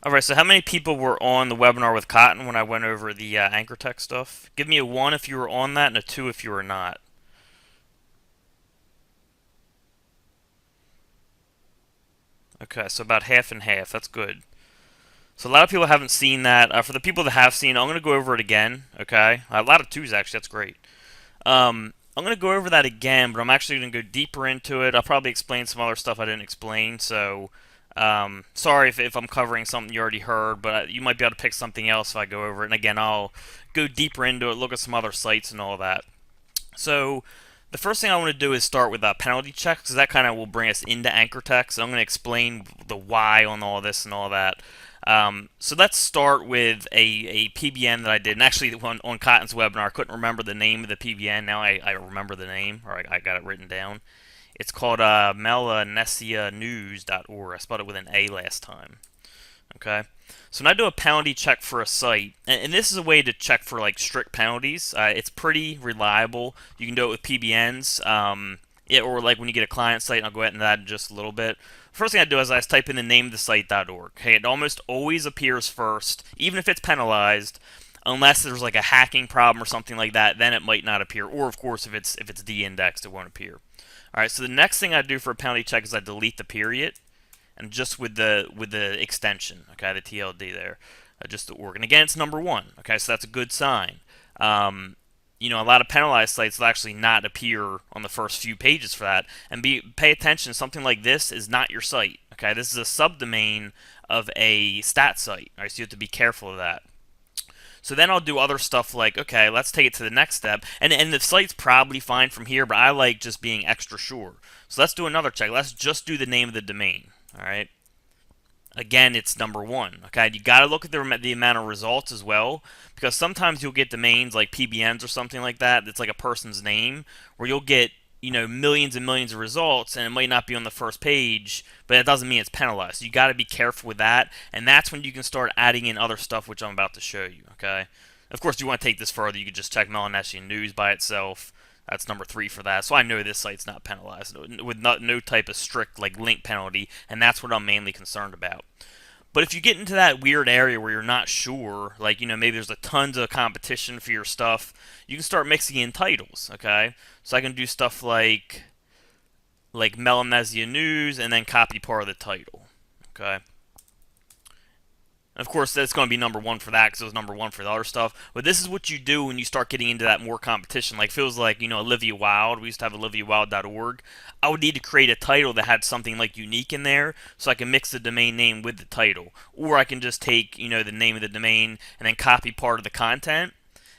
Alright, so how many people were on the webinar with Cotton when I went over the anchor text stuff? Give me a 1 if you were on that and a 2 if you were not. Okay, so about half and half. That's good. So a lot of people haven't seen that. For the people that have seen it, I'm going to go over it again, okay? A lot of 2s, actually. That's great. I'm going to go over that again, but I'm actually going to go deeper into it. I'll probably explain some other stuff I didn't explain, so sorry if I'm covering something you already heard, but you might be able to pick something else if I go over it. And again, I'll go deeper into it, look at some other sites and all that. So the first thing I want to do is start with penalty checks, because that kind of will bring us into anchor text. I'm going to explain the why on all this and all that. So let's start with a PBN that I did. And actually, on Cotton's webinar, I couldn't remember the name of the PBN. Now I remember the name, or I got it written down. It's called melanesianews.org. I spelled it with an A last time. Okay. So when I do a penalty check for a site, and this is a way to check for like strict penalties. It's pretty reliable. You can do it with PBNs, or like when you get a client site. And I'll go ahead into that in just a little bit. First thing I do is I just type in the name of the site.org. Okay, it almost always appears first, even if it's penalized, unless there's like a hacking problem or something like that. Then it might not appear, or of course if it's de-indexed, it won't appear. All right. So the next thing I do for a penalty check is I delete the period and just with the extension, okay, the TLD there, just the org. And again, it's number 1, okay, so that's a good sign. A lot of penalized sites will actually not appear on the first few pages for that. And pay attention, something like this is not your site, okay? This is a subdomain of a stat site, all right, so you have to be careful of that. So then I'll do other stuff like, okay, let's take it to the next step. And the site's probably fine from here, but I like just being extra sure. So let's do another check. Let's just do the name of the domain. All right. Again, it's number 1. Okay, you got to look at the amount of results as well, because sometimes you'll get domains like PBNs or something like that. It's like a person's name, where you'll get millions and millions of results, and it might not be on the first page, but it doesn't mean it's penalized. So you got to be careful with that, and that's when you can start adding in other stuff, which I'm about to show you. Okay. Of course, you want to take this further, you could just check Melanesian News by itself. That's number 3 for that. So I know this site's not penalized with no type of strict like link penalty, and that's what I'm mainly concerned about. But if you get into that weird area where you're not sure, like maybe there's a tons of competition for your stuff, you can start mixing in titles. Okay, so I can do stuff like Melanesia News and then copy part of the title. Okay. Of course, that's going to be number 1 for that because it was number 1 for the other stuff. But this is what you do when you start getting into that more competition. Like, feels like, Olivia Wilde. We used to have oliviawild.org. I would need to create a title that had something like unique in there so I can mix the domain name with the title. Or I can just take, the name of the domain and then copy part of the content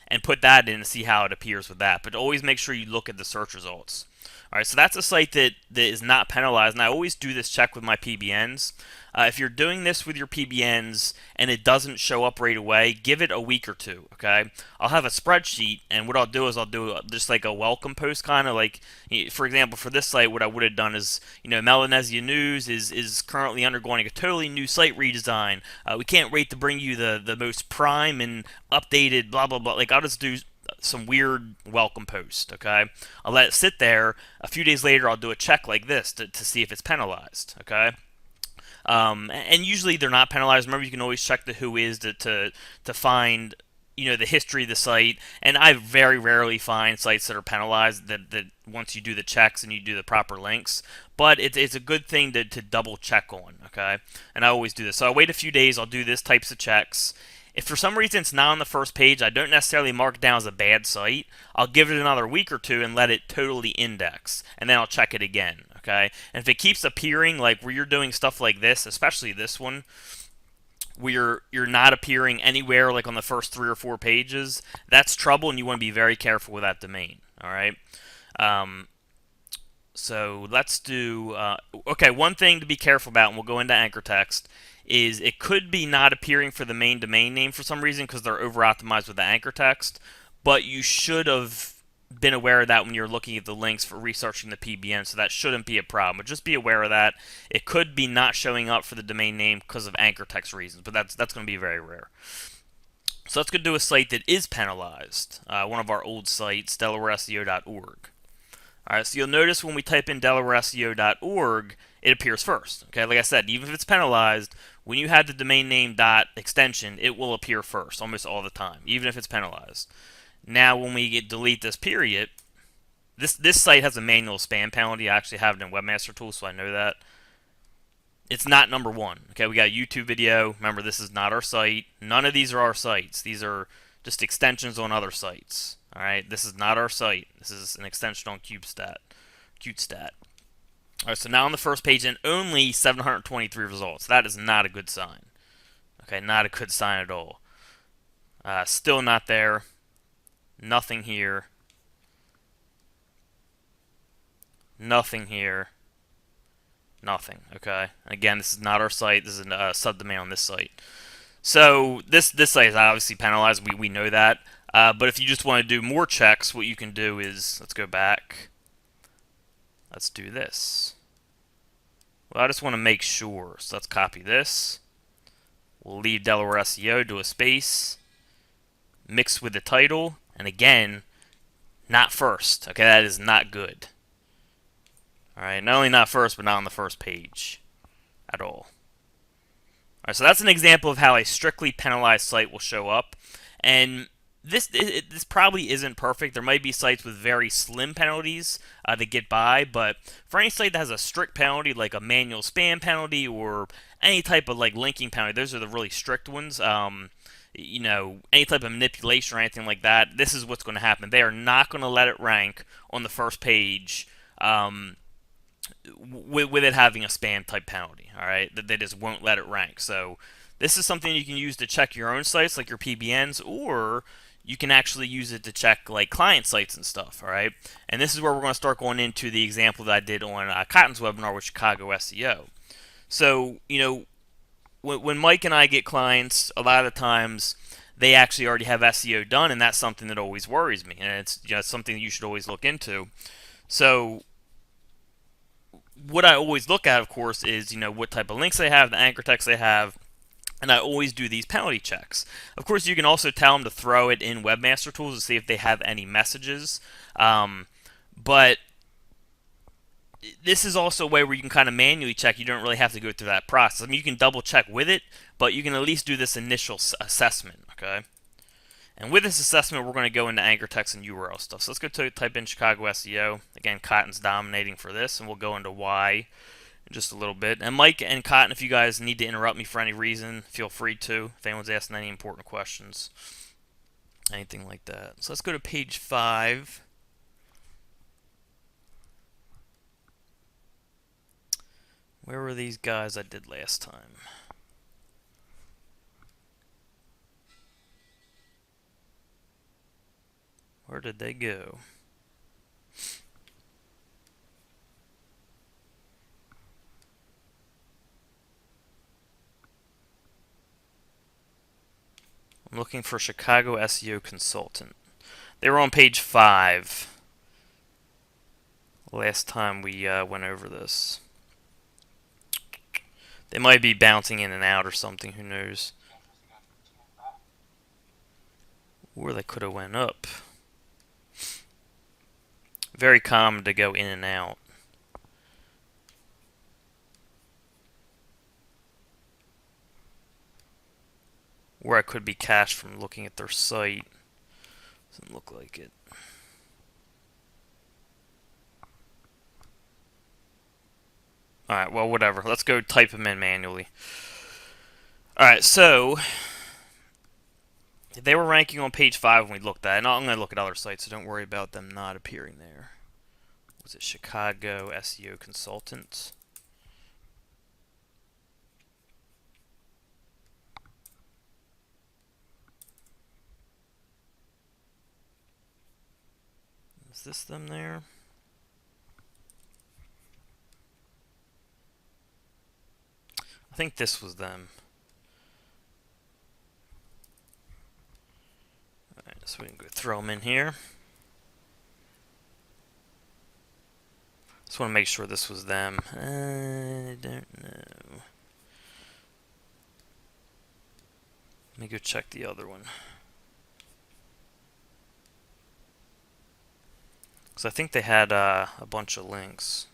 and put that in and see how it appears with that. But always make sure you look at the search results. All right, so that's a site that is not penalized, and I always do this check with my PBNs. If you're doing this with your PBNs and it doesn't show up right away, give it a week or 2, okay? I'll have a spreadsheet, and what I'll do is I'll do just like a welcome post, kind of like, for example, for this site, what I would have done is, Melanesia News is currently undergoing a totally new site redesign. We can't wait to bring you the most prime and updated blah, blah, blah. Like, I'll just do some weird welcome post, okay? I'll let it sit there. A few days later, I'll do a check like this to see if it's penalized, okay? And usually they're not penalized. Remember, you can always check the who is to find the history of the site. And I very rarely find sites that are penalized that once you do the checks and you do the proper links. But it's a good thing to double check on, okay? And I always do this. So I wait a few days. I'll do this types of checks. If for some reason it's not on the first page, I don't necessarily mark it down as a bad site. I'll give it another week or 2 and let it totally index, and then I'll check it again, okay? And if it keeps appearing, like where you're doing stuff like this, especially this one, where you're not appearing anywhere like on the first 3 or 4 pages, that's trouble, and you want to be very careful with that domain, all right? So let's do, okay, one thing to be careful about, and we'll go into anchor text, is it could be not appearing for the main domain name for some reason because they're over-optimized with the anchor text, but you should have been aware of that when you're looking at the links for researching the PBN, so that shouldn't be a problem. But just be aware of that. It could be not showing up for the domain name because of anchor text reasons, but that's going to be very rare. So let's go do a site that is penalized, one of our old sites, DelawareSEO.org. All right, so you'll notice when we type in DelawareSEO.org, it appears first. Okay, like I said, even if it's penalized, when you have the domain name .extension, it will appear first almost all the time, even if it's penalized. Now, when we delete this period, this site has a manual spam penalty. I actually have it in Webmaster Tools, so I know that. It's not number one. Okay, we got a YouTube video. Remember, this is not our site. None of these are our sites. These are just extensions on other sites. All right, this is not our site. This is an extension on Qzx911. All right, so now on the first page, and only 723 results. That is not a good sign. Okay, not a good sign at all. Still not there. Nothing here. Nothing here. Nothing. Okay. Again, this is not our site. This is a subdomain on this site. So this site is obviously penalized. We know that. But if you just want to do more checks, what you can do is, let's go back. Let's do this. Well, I just want to make sure. So let's copy this. We'll leave Delaware SEO, do a space, mix with the title, and again, not first. Okay, that is not good. Alright, not only not first, but not on the first page at all. Alright, so that's an example of how a strictly penalized site will show up. And this probably isn't perfect. There might be sites with very slim penalties that get by, but for any site that has a strict penalty, like a manual spam penalty or any type of like linking penalty, those are the really strict ones. You know, any type of manipulation or anything like that, this is what's going to happen. They are not going to let it rank on the first page. With it having a spam type penalty, all right, that they just won't let it rank. So this is something you can use to check your own sites, like your PBNs, or you can actually use it to check like client sites and stuff, all right. And this is where we're going to start going into the example that I did on Cotton's webinar with Chicago SEO. So you know, when Mike and I get clients, a lot of the times they actually already have SEO done, and that's something that always worries me, and it's something that you should always look into. So what I always look at, of course, is what type of links they have, the anchor text they have, and I always do these penalty checks. Of course, you can also tell them to throw it in Webmaster Tools to see if they have any messages. But this is also a way where you can kind of manually check. You don't really have to go through that process. I mean, you can double check with it, but you can at least do this initial assessment, okay? And with this assessment, we're going to go into anchor text and URL stuff. So let's go type in Chicago SEO. Again, Cotton's dominating for this, and we'll go into why in just a little bit. And Mike and Cotton, if you guys need to interrupt me for any reason, feel free to. If anyone's asking any important questions, anything like that. So let's go to page 5. Where were these guys I did last time? Where did they go? I'm looking for Chicago SEO consultant. They were on page 5 last time we went over this. They might be bouncing in and out or something, who knows. Or they could have went up. Very common to go in and out. Or I could be cached from looking at their site. Doesn't look like it. Alright, well, whatever. Let's go type them in manually. Alright, so they were ranking on page 5 when we looked at it. And I'm going to look at other sites, so don't worry about them not appearing there. Was it Chicago SEO consultant? Is this them there? I think this was them. Alright, so we can go throw them in here. Just want to make sure this was them. I don't know. Let me go check the other one. Because I think they had a bunch of links.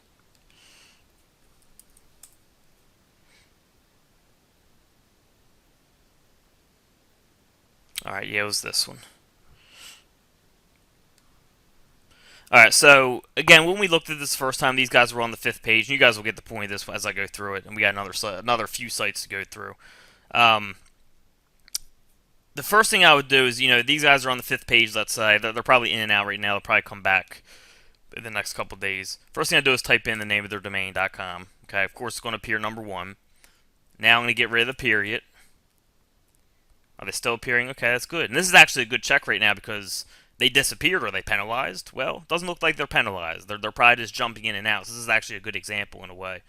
Alright, yeah, it was this one. Alright, so, again, when we looked at this first time, these guys were on the 5th page, and you guys will get the point of this as I go through it, and we got another few sites to go through. The first thing I would do is, these guys are on the 5th page, let's say. They're probably in and out right now. They'll probably come back in the next couple days. First thing I do is type in the name of their domain.com. Okay, of course, it's going to appear number 1. Now I'm going to get rid of the period. Are they still appearing? Okay, that's good. And this is actually a good check right now because they disappeared. Are they penalized? Well, it doesn't look like they're penalized. They're probably just jumping in and out. So this is actually a good example in a way.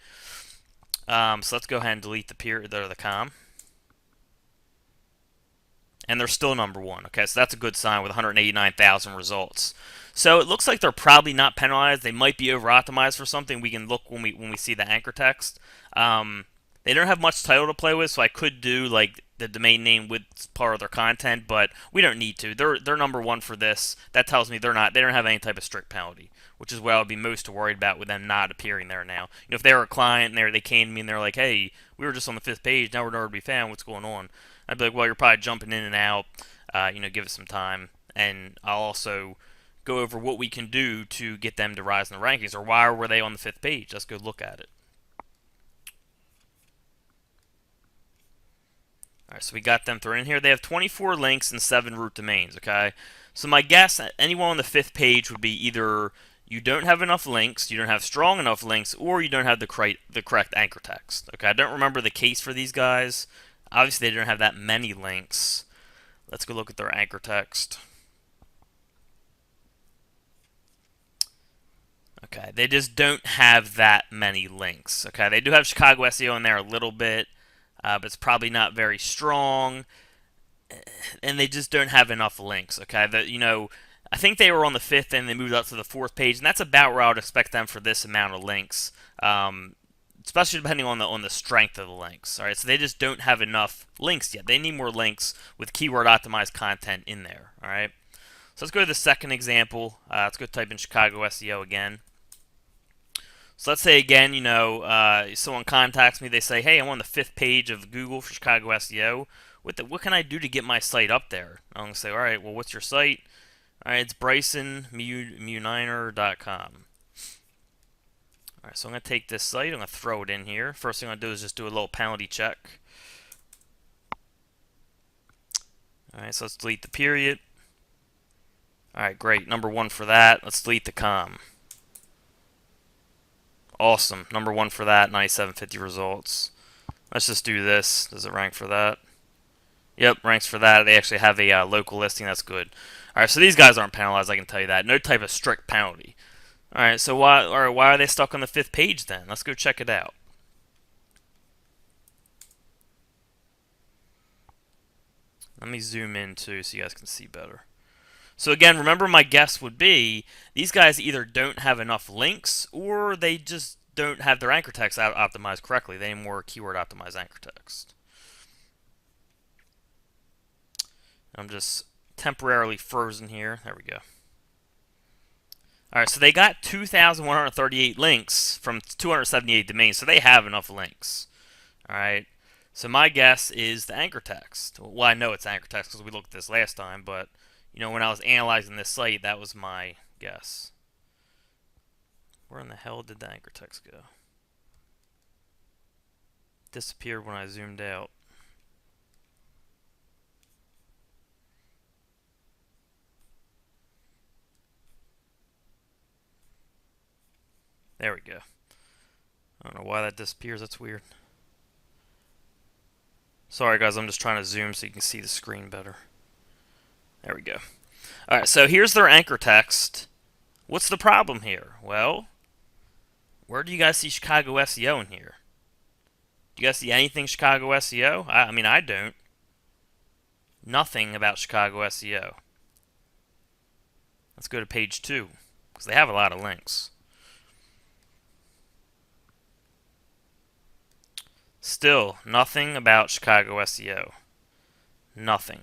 So let's go ahead and delete the period or the com. And they're still number 1. Okay, so that's a good sign with 189,000 results. So it looks like they're probably not penalized. They might be over-optimized for something. We can look when we see the anchor text. They don't have much title to play with, so I could do like the domain name with part of their content, but we don't need to. They're number 1 for this. That tells me they don't have any type of strict penalty, which is what I would be most worried about with them not appearing there now. If they were a client and they came to me and they're like, "Hey, we were just on the 5th page, now we're nowhere to be found. What's going on?" I'd be like, "Well, you're probably jumping in and out. Give it some time." And I'll also go over what we can do to get them to rise in the rankings, or why were they on the 5th page? Let's go look at it. Alright, so we got them thrown in here. They have 24 links and 7 root domains, okay? So my guess, anyone on the 5th page would be either you don't have enough links, you don't have strong enough links, or you don't have the correct anchor text. Okay, I don't remember the case for these guys. Obviously, they don't have that many links. Let's go look at their anchor text. Okay, they just don't have that many links. Okay, they do have Chicago SEO in there a little bit, but it's probably not very strong, and they just don't have enough links. Okay, I think they were on the 5th and they moved up to the 4th page, and that's about where I would expect them for this amount of links, especially depending on the strength of the links. All right, so they just don't have enough links yet. They need more links with keyword optimized content in there. All right, so let's go to the second example. Let's go type in Chicago SEO again. So let's say again, someone contacts me. They say, "Hey, I'm on the 5th page of Google for Chicago SEO. What can I do to get my site up there?" I'm gonna say, "All right, well, what's your site?" All right, it's BrysonMuniner.com. All right, so I'm gonna take this site. I'm gonna throw it in here. First thing I'm gonna do is just do a little penalty check. All right, so let's delete the period. All right, great. Number 1 for that. Let's delete the com. Awesome. Number 1 for that, 9750 results. Let's just do this. Does it rank for that? Yep, ranks for that. They actually have a local listing. That's good. All right, so these guys aren't penalized. I can tell you that. No type of strict penalty. All right, so why are they stuck on the 5th page then? Let's go check it out. Let me zoom in too so you guys can see better. So again, remember my guess would be these guys either don't have enough links or they just don't have their anchor text optimized correctly. They need more keyword optimized anchor text. I'm just temporarily frozen here. There we go. All right, so they got 2,138 links from 278 domains, so they have enough links. All right, so my guess is the anchor text. Well, I know it's anchor text because we looked at this last time, but when I was analyzing this site, that was my guess. Where in the hell did the anchor text go? Disappeared when I zoomed out. There we go. I don't know why that disappears. That's weird. Sorry, guys. I'm just trying to zoom so you can see the screen better. There we go. All right, so here's their anchor text. What's the problem here? Well, where do you guys see Chicago SEO in here? Do you guys see anything Chicago SEO? I mean, I don't. Nothing about Chicago SEO. Let's go to page 2, because they have a lot of links. Still, nothing about Chicago SEO. Nothing.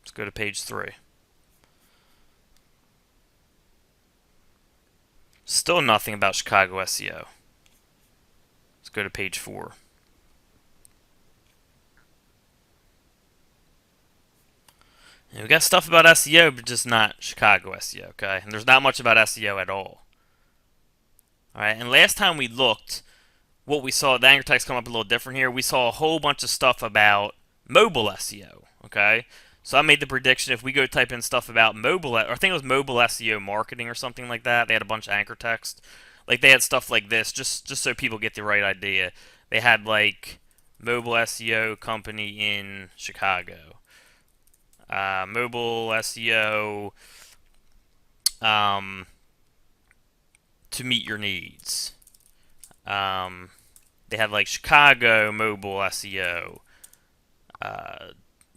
Let's go to page 3. Still nothing about Chicago SEO. Let's go to page 4. And we got stuff about SEO, but just not Chicago SEO, okay? And there's not much about SEO at all. Alright, and last time we looked, what we saw, the anchor text come up a little different here. We saw a whole bunch of stuff about mobile SEO, okay? So I made the prediction if we go type in stuff about mobile, or I think it was mobile SEO marketing or something like that. They had a bunch of anchor text. Like they had stuff like this, just so people get the right idea. They had like mobile SEO company in Chicago, mobile SEO to meet your needs. They had like Chicago mobile SEO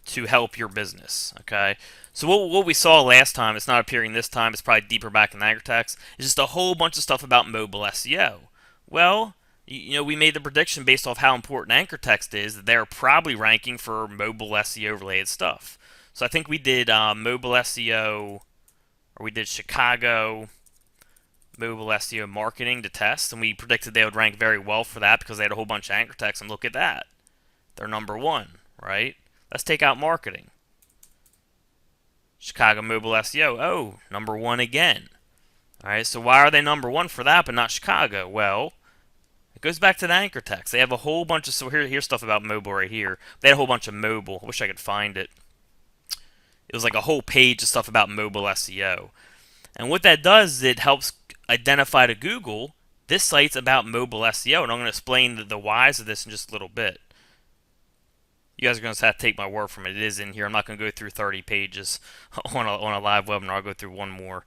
to help your business. Okay, so what we saw last time, it's not appearing this time. It's probably deeper back in the anchor text. It's just a whole bunch of stuff about mobile SEO. Well, we made the prediction based off how important anchor text is that they're probably ranking for mobile SEO related stuff. So I think we did mobile SEO, or we did Chicago mobile SEO marketing to test, and we predicted they would rank very well for that because they had a whole bunch of anchor text. And look at that, they're number one, right? Let's take out marketing. Chicago mobile SEO, oh, number one again. All right, so why are they number one for that but not Chicago? Well, it goes back to the anchor text. They have a whole bunch of, so here's stuff about mobile right here. They had a whole bunch of mobile. I wish I could find it. It was like a whole page of stuff about mobile SEO. And what that does is it helps identify to Google this site's about mobile SEO. And I'm going to explain the whys of this in just a little bit. You guys are going to have to take my word from it. It is in here. I'm not going to go through 30 pages on a live webinar. I'll go through one more.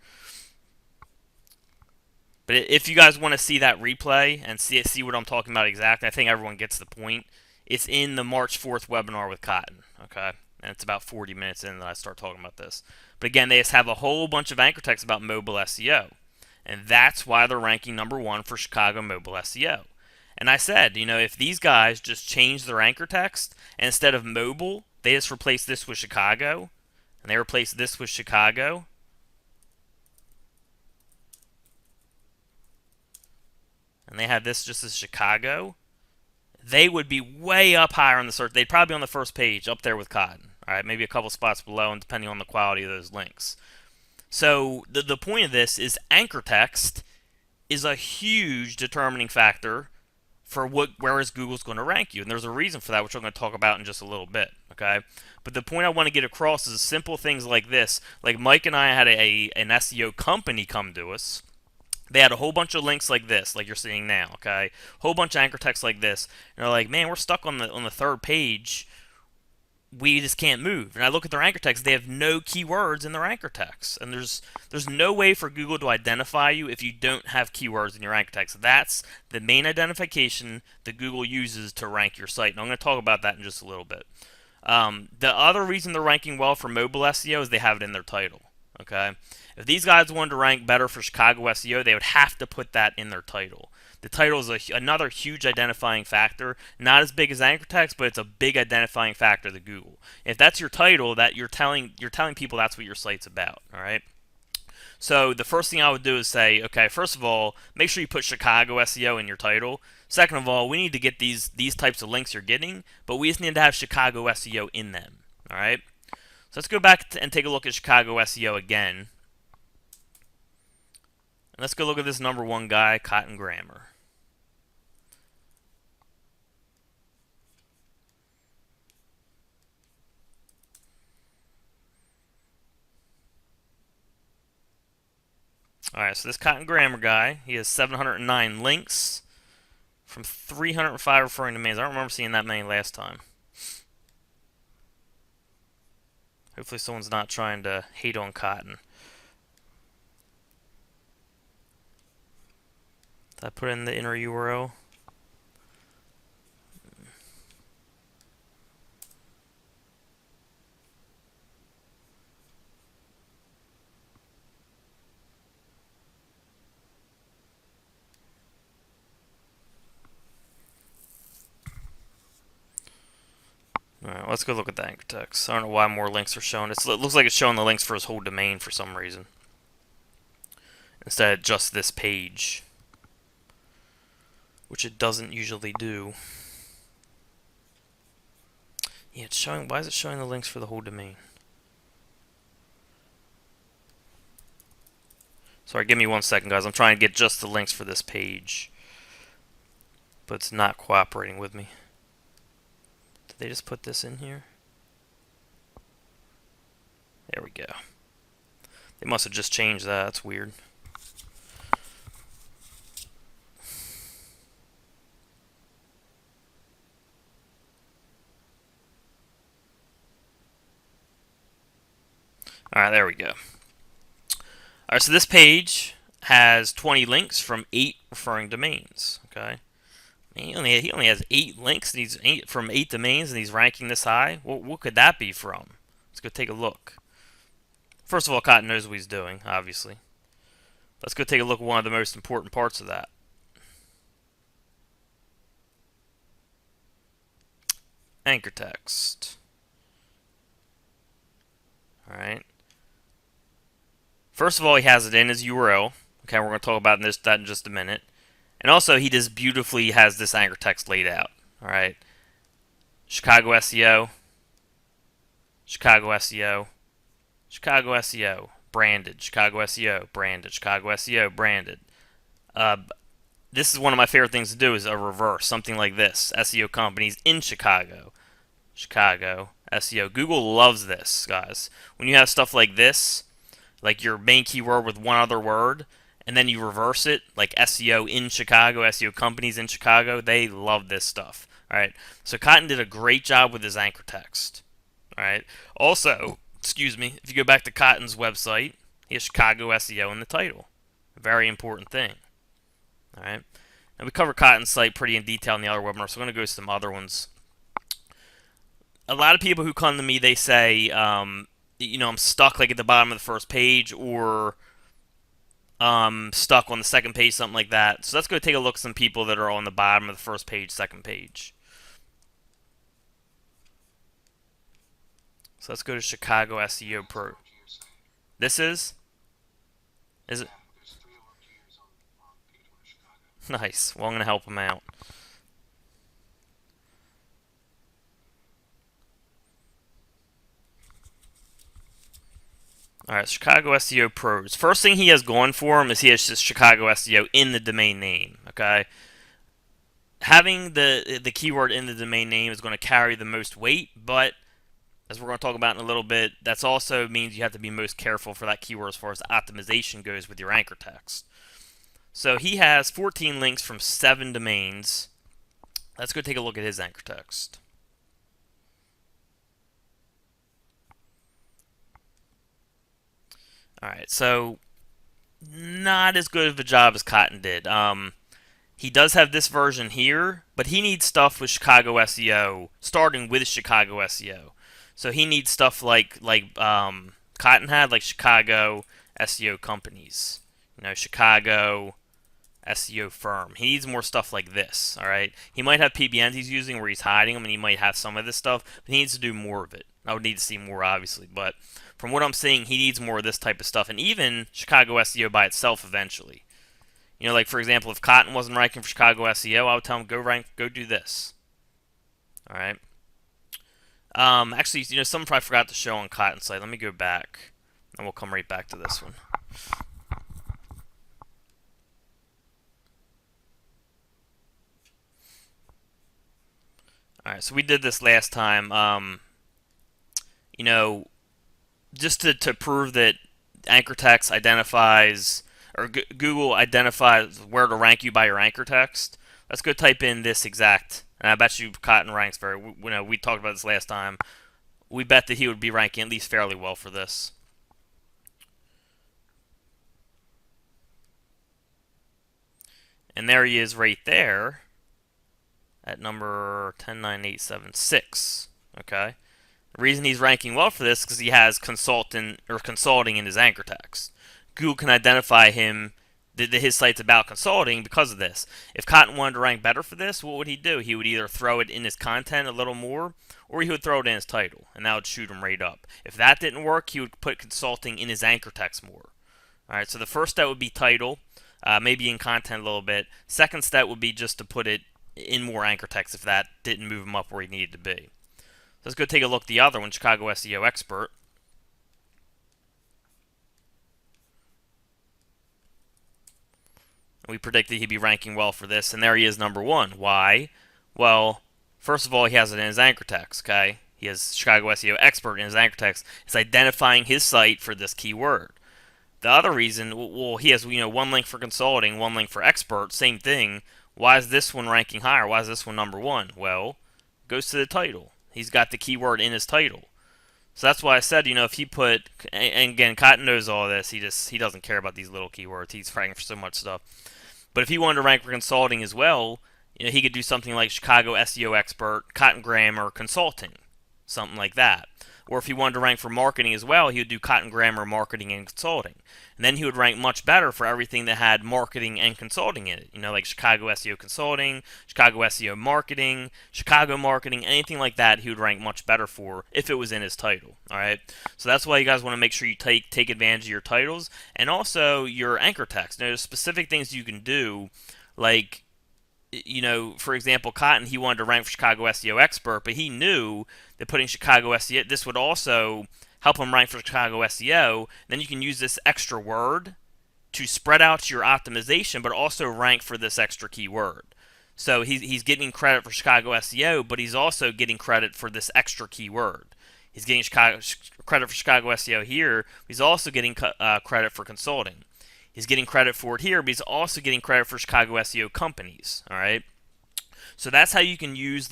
But if you guys want to see that replay and see what I'm talking about exactly, I think everyone gets the point. It's in the March 4th webinar with Cotton, okay? And it's about 40 minutes in that I start talking about this. But again, they just have a whole bunch of anchor text about mobile SEO. And that's why they're ranking number one for Chicago mobile SEO. And I said, if these guys just change their anchor text, and instead of mobile, they just replace this with Chicago, and they replace this with Chicago, and they had this just as Chicago, they would be way up higher on the search. They'd probably be on the first page, up there with Cotton. All right, maybe a couple spots below, and depending on the quality of those links. So the point of this is anchor text is a huge determining factor for where is Google's going to rank you. And there's a reason for that, which I'm going to talk about in just a little bit, okay? But the point I want to get across is simple things like this. Like Mike and I had an SEO company come to us. They had a whole bunch of links like this, like you're seeing now, okay? Whole bunch of anchor text like this. And they're like, man, we're stuck on the third page. We just can't move. And I look at their anchor text, they have no keywords in their anchor text. And there's no way for Google to identify you if you don't have keywords in your anchor text. That's the main identification that Google uses to rank your site. And I'm going to talk about that in just a little bit. The other reason they're ranking well for mobile SEO is they have it in their title. Okay? If these guys wanted to rank better for Chicago SEO, they would have to put that in their title. The title is another huge identifying factor. Not as big as anchor text, but it's a big identifying factor to Google. If that's your title, that you're telling people that's what your site's about. All right. So the first thing I would do is say, okay, first of all, make sure you put Chicago SEO in your title. Second of all, we need to get these types of links you're getting, but we just need to have Chicago SEO in them. All right. So let's go back and take a look at Chicago SEO again. And let's go look at this number one guy, Cotton Grammar. Alright, so this Cotton Grammar guy, he has 709 links from 305 referring domains. I don't remember seeing that many last time. Hopefully someone's not trying to hate on Cotton. Did I put in the inner URL? Alright, let's go look at the anchor text. I don't know why more links are shown. It looks like it's showing the links for his whole domain for some reason, instead of just this page, which it doesn't usually do. Yeah, it's showing. Why is it showing the links for the whole domain? Sorry, give me 1 second, guys. I'm trying to get just the links for this page, but it's not cooperating with me. Did they just put this in here? There we go. They must have just changed that. That's weird. Alright, there we go. Alright, so this page has 20 links from 8 referring domains. Okay, he only has 8 links and he's from 8 domains and he's ranking this high. What could that be from? Let's go take a look. First of all, Cotton knows what he's doing, obviously. Let's go take a look at one of the most important parts of that. Anchor text. Alright. First of all, he has it in his URL. Okay, we're going to talk about that in just a minute. And also, he just beautifully has this anchor text laid out. Alright. Chicago SEO. Chicago SEO. Chicago SEO. Branded. Chicago SEO. Branded. Chicago SEO. Branded. This is one of my favorite things to do is a reverse. Something like this. SEO companies in Chicago. Chicago SEO. Google loves this, guys. When you have stuff like this, like your main keyword with one other word, and then you reverse it, like SEO in Chicago, SEO companies in Chicago, they love this stuff. Alright, so Cotton did a great job with his anchor text. Alright, also, excuse me, if you go back to Cotton's website, he has Chicago SEO in the title. A very important thing. Alright, and we covered Cotton's site pretty in detail in the other webinar, so we're going to go to some other ones. A lot of people who come to me, they say, you know, I'm stuck like at the bottom of the first page, or stuck on the second page, something like that. So let's go take a look at some people that are on the bottom of the first page, second page. So let's go to Chicago SEO Pro. This is it? Nice. Well, I'm going to help him out. Alright, Chicago SEO Pros. First thing he has going for him is he has just Chicago SEO in the domain name. Okay, having the keyword in the domain name is going to carry the most weight, but as we're going to talk about in a little bit, that also means you have to be most careful for that keyword as far as optimization goes with your anchor text. So he has 14 links from 7 domains. Let's go take a look at his anchor text. Alright, so not as good of a job as Cotton did. He does have this version here, but he needs stuff with Chicago SEO, starting with Chicago SEO. So he needs stuff like Cotton had, like Chicago SEO companies, you know, Chicago SEO firm. He needs more stuff like this. All right, he might have PBNs he's using where he's hiding them, and he might have some of this stuff, but he needs to do more of it. I would need to see more, obviously, but from what I'm seeing, he needs more of this type of stuff, and even Chicago SEO by itself eventually. You know, like for example, if Cotton wasn't ranking for Chicago SEO, I would tell him go do this. All right. Actually, you know, something I forgot to show on Cotton's site. Let me go back, and we'll come right back to this one. All right, so we did this last time. You know, just to prove that anchor text identifies, or Google identifies where to rank you by your anchor text. Let's go type in this exact, and I bet you Cotton ranks very. You know, we talked about this last time. We bet that he would be ranking at least fairly well for this. And there he is right there at number 109876. Okay. The reason he's ranking well for this is because he has consulting in his anchor text. Google can identify him that his site's about consulting because of this. If Cotton wanted to rank better for this, what would he do? He would either throw it in his content a little more, or he would throw it in his title, and that would shoot him right up. If that didn't work, he would put consulting in his anchor text more. All right, so the first step would be title, maybe in content a little bit. Second step would be just to put it in more anchor text if that didn't move him up where he needed to be. Let's go take a look at the other one, Chicago SEO Expert. And we predicted he'd be ranking well for this, and there he is, #1. Why? Well, first of all, he has it in his anchor text, okay? He has Chicago SEO Expert in his anchor text. It's identifying his site for this keyword. The other reason, well, he has one link for consulting, one link for expert, same thing. Why is this one ranking higher? Why is this one #1? Well, goes to the title. He's got the keyword in his title. So that's why I said, if he put, and again, Cotton knows all this. He doesn't care about these little keywords. He's ranking for so much stuff. But if he wanted to rank for consulting as well, he could do something like Chicago SEO Expert, Cotton Grammar, Consulting, something like that. Or if he wanted to rank for marketing as well, he would do Cotton Grammar, Marketing, and Consulting. And then he would rank much better for everything that had marketing and consulting in it. Like Chicago SEO Consulting, Chicago SEO Marketing, Chicago Marketing, anything like that he would rank much better for if it was in his title. Alright? So that's why you guys want to make sure you take advantage of your titles and also your anchor text. There's specific things you can do, like for example, Cotton, he wanted to rank for Chicago SEO Expert, but he knew that putting Chicago SEO, this would also help him rank for Chicago SEO. Then you can use this extra word to spread out your optimization, but also rank for this extra keyword. So he's getting credit for Chicago SEO, but he's also getting credit for this extra keyword. He's getting credit for Chicago SEO here. He's also getting credit for consulting. He's getting credit for it here, but he's also getting credit for Chicago SEO companies. All right. So that's how you can use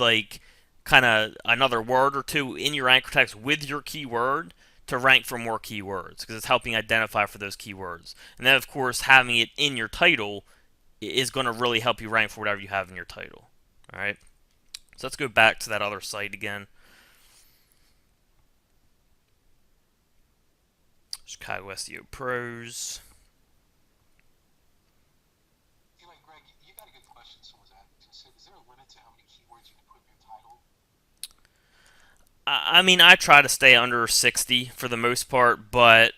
kind of another word or two in your anchor text with your keyword to rank for more keywords, because it's helping identify for those keywords. And then, of course, having it in your title is going to really help you rank for whatever you have in your title. All right. So let's go back to that other site again. Chicago SEO Pros. I mean, I try to stay under 60 for the most part, but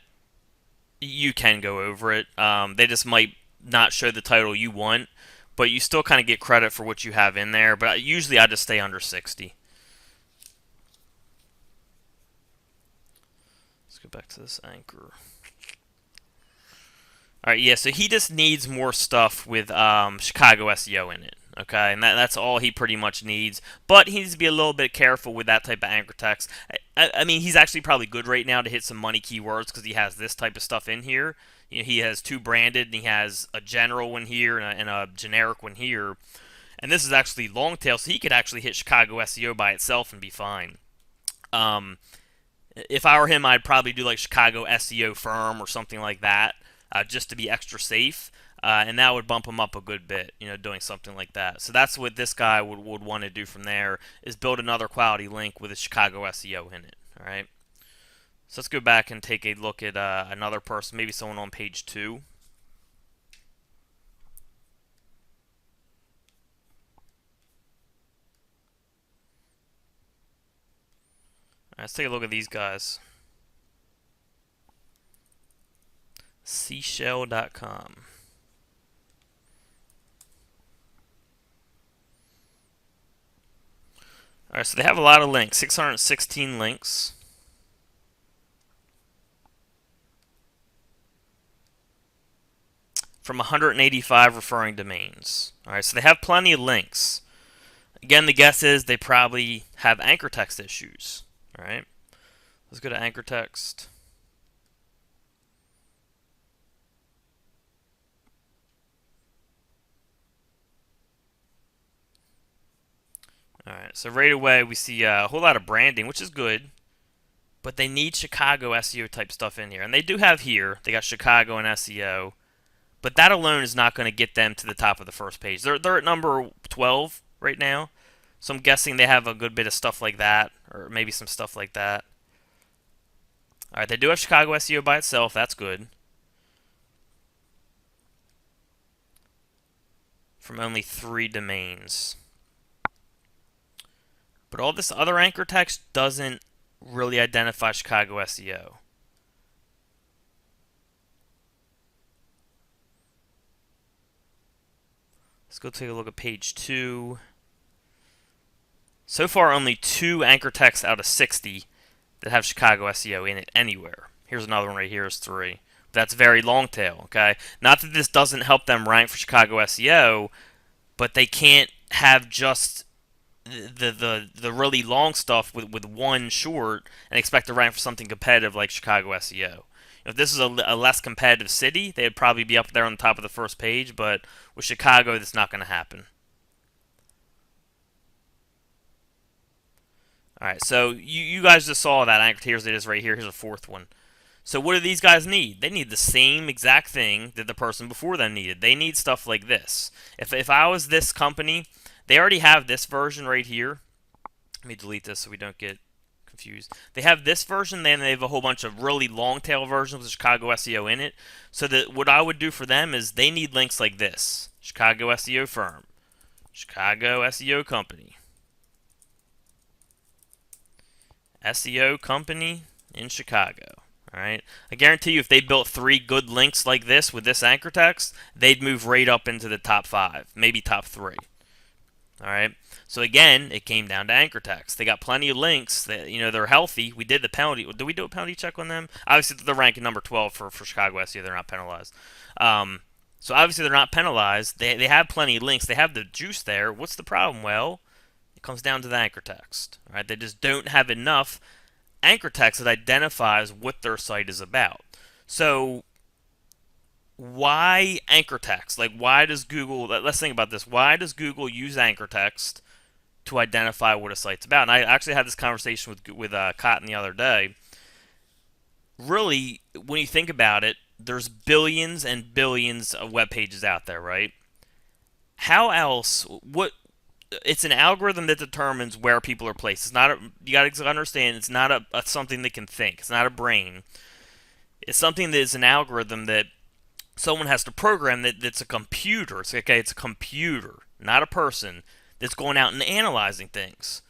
you can go over it. They just might not show the title you want, but you still kind of get credit for what you have in there. But usually I just stay under 60. Let's go back to this anchor. Alright, yeah, so he just needs more stuff with Chicago SEO in it. Okay, and that's all he pretty much needs. But he needs to be a little bit careful with that type of anchor text. I mean, he's actually probably good right now to hit some money keywords because he has this type of stuff in here. He has two branded, and he has a general one here and a generic one here. And this is actually long tail, so he could actually hit Chicago SEO by itself and be fine. If I were him, I'd probably do like Chicago SEO Firm or something like that, just to be extra safe. And that would bump him up a good bit, doing something like that. So that's what this guy would want to do from there, is build another quality link with a Chicago SEO in it. All right. So let's go back and take a look at another person, maybe someone on page 2. All right, let's take a look at these guys. Seashell.com. Alright, so they have a lot of links, 616 links. From 185 referring domains. Alright, so they have plenty of links. Again, the guess is they probably have anchor text issues. Alright, let's go to anchor text. Alright, so right away we see a whole lot of branding, which is good. But they need Chicago SEO type stuff in here. And they do have here, they got Chicago and SEO. But that alone is not going to get them to the top of the first page. They're at number 12 right now. So I'm guessing they have a good bit of stuff like that. Or maybe some stuff like that. Alright, they do have Chicago SEO by itself. That's good. From only 3 domains. But all this other anchor text doesn't really identify Chicago SEO. Let's go take a look at page 2. So far, only 2 anchor texts out of 60 that have Chicago SEO in it anywhere. Here's another one right here is 3. That's very long tail, okay? Not that this doesn't help them rank for Chicago SEO, but they can't have just the really long stuff with one short and expect to rank for something competitive like Chicago SEO. If this is a less competitive city, they'd probably be up there on the top of the first page, but with Chicago, that's not going to happen. All right, so you guys just saw that anchor. Here's it is right here. Here's a fourth one. So what do these guys need? They need the same exact thing that the person before them needed. They need stuff like this. If I was this company, they already have this version right here. Let me delete this so we don't get confused. They have this version, then they have a whole bunch of really long tail versions with Chicago SEO in it. So that what I would do for them is they need links like this. Chicago SEO firm. Chicago SEO company. SEO company in Chicago. Alright, I guarantee you if they built 3 good links like this with this anchor text, they'd move right up into the top 5, maybe top 3. Alright, so again, it came down to anchor text. They got plenty of links, that, they're healthy. We did the penalty. Did we do a penalty check on them? Obviously, they're ranking number 12 for Chicago SEO. They're not penalized. So obviously, they're not penalized. They have plenty of links. They have the juice there. What's the problem? Well, it comes down to the anchor text. Alright, they just don't have enough anchor text that identifies what their site is about. So why anchor text? Like, why does Google, let's think about this. Why does Google use anchor text to identify what a site's about? And I actually had this conversation with Cotton the other day. Really, when you think about it, there's billions and billions of web pages out there, right? How else, it's an algorithm that determines where people are placed. It's not you got to understand, it's not a something that can think. It's not a brain. It's something that is an algorithm that someone has to program that's a computer. It's a computer, not a person, that's going out and analyzing things.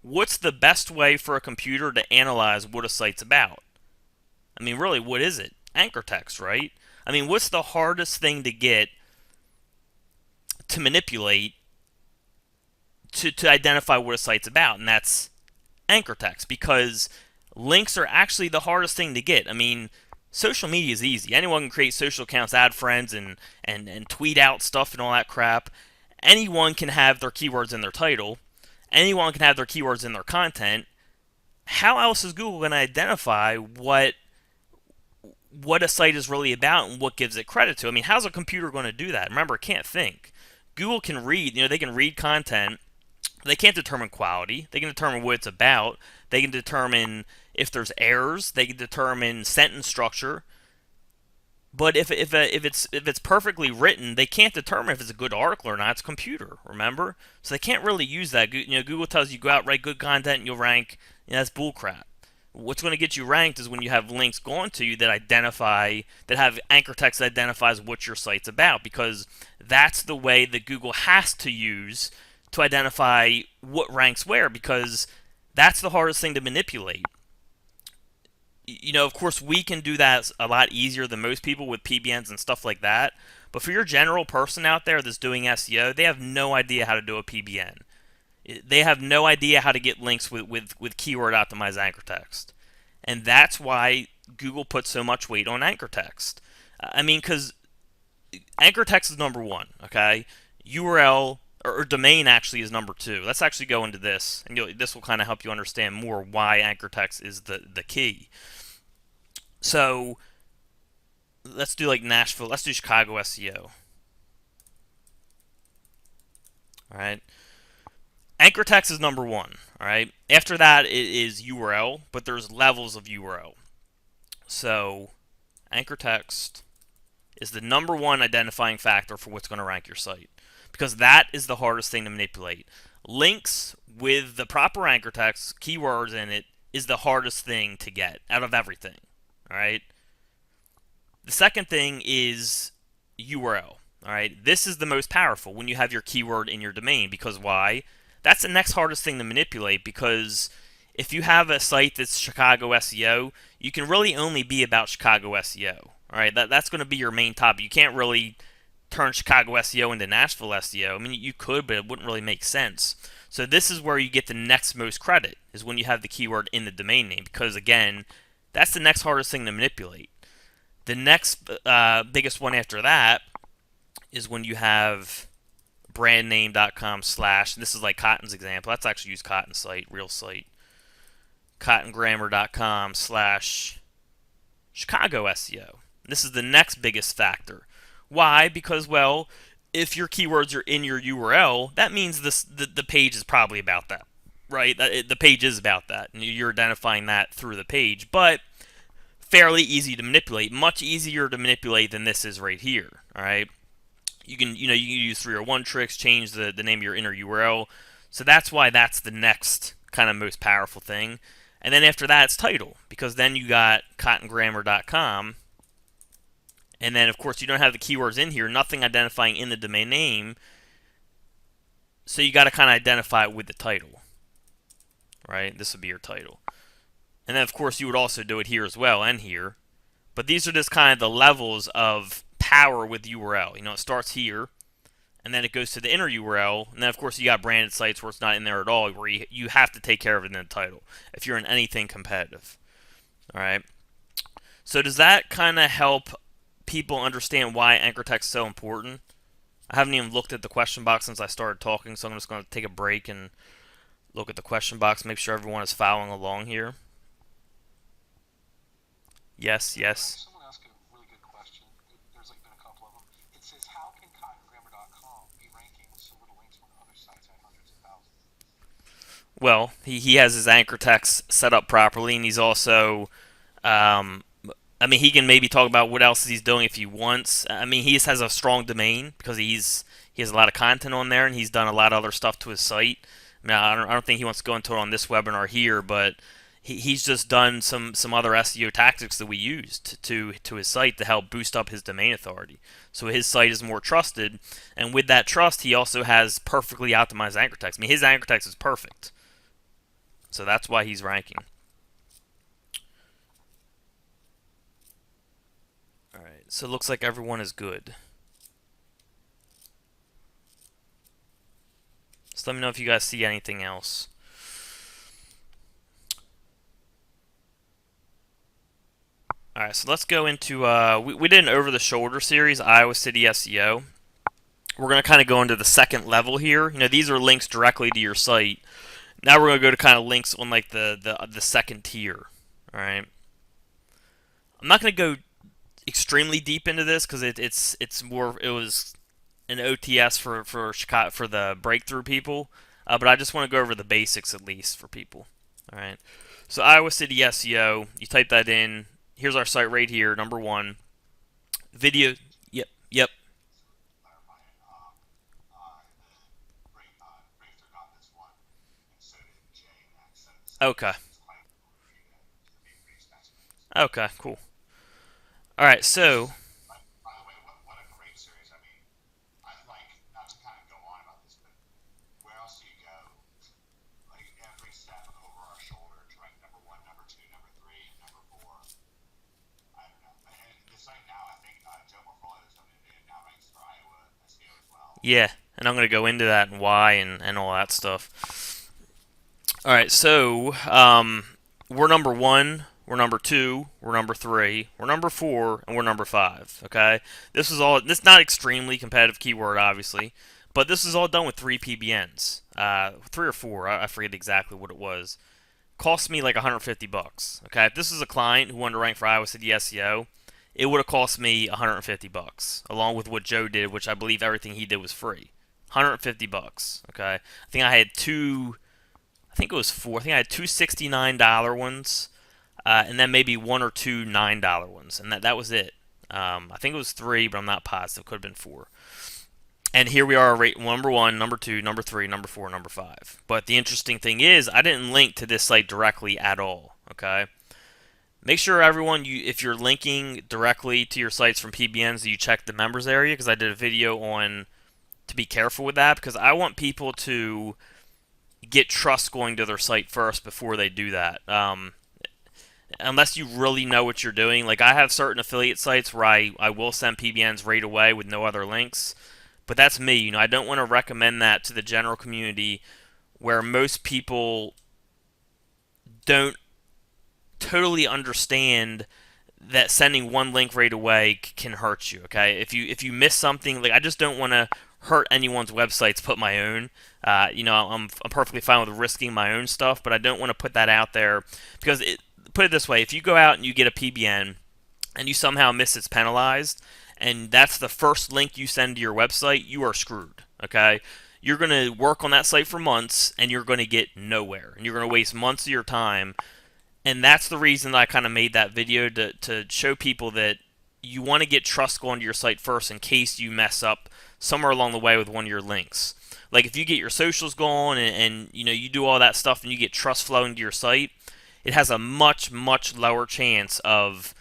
What's the best way for a computer to analyze what a site's about? I mean, really, what is it? Anchor text, right? I mean, what's the hardest thing to get to manipulate to identify what a site's about? And that's anchor text, because links are actually the hardest thing to get. I mean, social media is easy. Anyone can create social accounts, add friends, and tweet out stuff and all that crap. Anyone can have their keywords in their title. Anyone can have their keywords in their content. How else is Google going to identify what a site is really about and what gives it credit to? I mean, how's a computer going to do that? Remember, it can't think. Google can read. They can read content. They can't determine quality. They can determine what it's about. They can determine if there's errors. They can determine sentence structure. But if it's perfectly written, they can't determine if it's a good article or not. It's a computer, remember? So they can't really use that. Google tells you go out, write good content, and you'll rank. That's bullcrap. What's going to get you ranked is when you have links going to you that have anchor text that identifies what your site's about, because that's the way that Google has to use to identify what ranks where, because that's the hardest thing to manipulate. Of course, we can do that a lot easier than most people with PBNs and stuff like that. But for your general person out there that's doing SEO, they have no idea how to do a PBN. They have no idea how to get links with keyword optimized anchor text. And that's why Google puts so much weight on anchor text. I mean, because anchor text is number 1, okay? URL or domain actually is number 2. Let's actually go into this, and this will kind of help you understand more why anchor text is the key. So let's do like Nashville. Let's do Chicago SEO. All right. Anchor text is number 1. All right. After that, it is URL, but there's levels of URL. So anchor text is the number 1 identifying factor for what's going to rank your site, because that is the hardest thing to manipulate. Links with the proper anchor text, keywords in it, is the hardest thing to get out of everything. All right. The second thing is URL. All right. This is the most powerful when you have your keyword in your domain, because why? That's the next hardest thing to manipulate, because if you have a site that's Chicago SEO, you can really only be about Chicago SEO. All right. That's going to be your main topic. You can't really turn Chicago SEO into Nashville SEO. I mean, you could, but it wouldn't really make sense. So this is where you get the next most credit, is when you have the keyword in the domain name, because again, that's the next hardest thing to manipulate. The next biggest one after that is when you have brandname.com slash, this is like Cotton's example. Let's actually use Cotton's site, real site. Cottongrammar.com slash Chicago SEO. This is the next biggest factor. Why? Because, well, if your keywords are in your URL, that means the page is probably about that, right? The page is about that, and you're identifying that through the page. But fairly easy to manipulate, much easier to manipulate than this is right here. All right, you can use 301 tricks, change the name of your inner URL. So that's why that's the next kind of most powerful thing. And then after that, it's title, because then you got cottongrammar.com. And then, of course, you don't have the keywords in here, nothing identifying in the domain name. So you got to kind of identify it with the title, right? This would be your title. And then, of course, you would also do it here as well and here. But these are just kind of the levels of power with URL. It starts here, and then it goes to the inner URL. And then, of course, you got branded sites where it's not in there at all, where you have to take care of it in the title if you're in anything competitive. All right. So does that kind of help people understand why anchor text is so important? I haven't even looked at the question box since I started talking, so I'm just going to take a break and look at the question box, make sure everyone is following along here. Yes, yes. Someone asked a really good question. There's been a couple of them. It says, how can cottongrammar.com be ranking with so little links when other sites have hundreds of thousands? Well, he has his anchor text set up properly, and he's also, he can maybe talk about what else he's doing if he wants. He just has a strong domain because he has a lot of content on there, and he's done a lot of other stuff to his site. I don't think he wants to go into it on this webinar here, but he's just done some other SEO tactics that we used to his site to help boost up his domain authority. So his site is more trusted, and with that trust, he also has perfectly optimized anchor text. His anchor text is perfect, so that's why he's ranking. All right, so it looks like everyone is good. So let me know if you guys see anything else. Alright, so let's go into, we did an over-the-shoulder series, Iowa City SEO. We're going to kind of go into the second level here. These are links directly to your site. Now we're going to go to kind of links on like the second tier. Alright. I'm not going to go extremely deep into this because it was an OTS for Chicago, for the breakthrough people. But I just want to go over the basics at least for people. Alright. So Iowa City SEO, you type that in. Here's our site right here, number 1. Video. Yep. Okay. Okay, cool. All right, so. By the way, what a great series. I not to kind of go on about this, but where else do you go? Every step over our shoulder to rank number 1, number 2, number 3, number 4. I don't know. And this site now, I think Joe Morfolio is something that now ranks for Iowa SEO as well. Yeah, and I'm going to go into that and why and all that stuff. All right, so we're number 1, we're number 2, we're number 3, we're number 4, and we're number 5. Okay, this is not extremely competitive keyword, obviously, but this is all done with 3 PBNs, 3 or 4. I forget exactly what it was. Cost me like $150. Okay, if this is a client who wanted to rank for Iowa City SEO, it would have cost me $150, along with what Joe did, which I believe everything he did was free. $150. Okay, I think I had two. I think it was 4. I think I had 2 $69 ones, and then maybe 1 or 2 $9 ones, and that was it. I think it was 3, but I'm not positive. It could have been 4. And here we are, rate number 1, number 2, number 3, number 4, number 5. But the interesting thing is, I didn't link to this site directly at all. Okay. Make sure everyone, if you're linking directly to your sites from PBNs, that you check the members area, because I did a video on to be careful with that, because I want people to get trust going to their site first before they do that. Unless you really know what you're doing. Like, I have certain affiliate sites where I will send PBNs right away with no other links, but that's me. I don't want to recommend that to the general community, where most people don't totally understand that sending one link right away can hurt you. Okay, if you miss something, like I just don't want to hurt anyone's websites. Put my own. I'm perfectly fine with risking my own stuff, but I don't want to put that out there because put it this way: if you go out and you get a PBN and you somehow miss it's penalized, and that's the first link you send to your website, you are screwed. Okay, you're going to work on that site for months and you're going to get nowhere, and you're going to waste months of your time. And that's the reason that I kind of made that video to show people that you want to get trust going to your site first in case you mess up somewhere along the way with one of your links. Like if you get your socials going and you do all that stuff and you get trust flowing to your site, it has a much lower chance of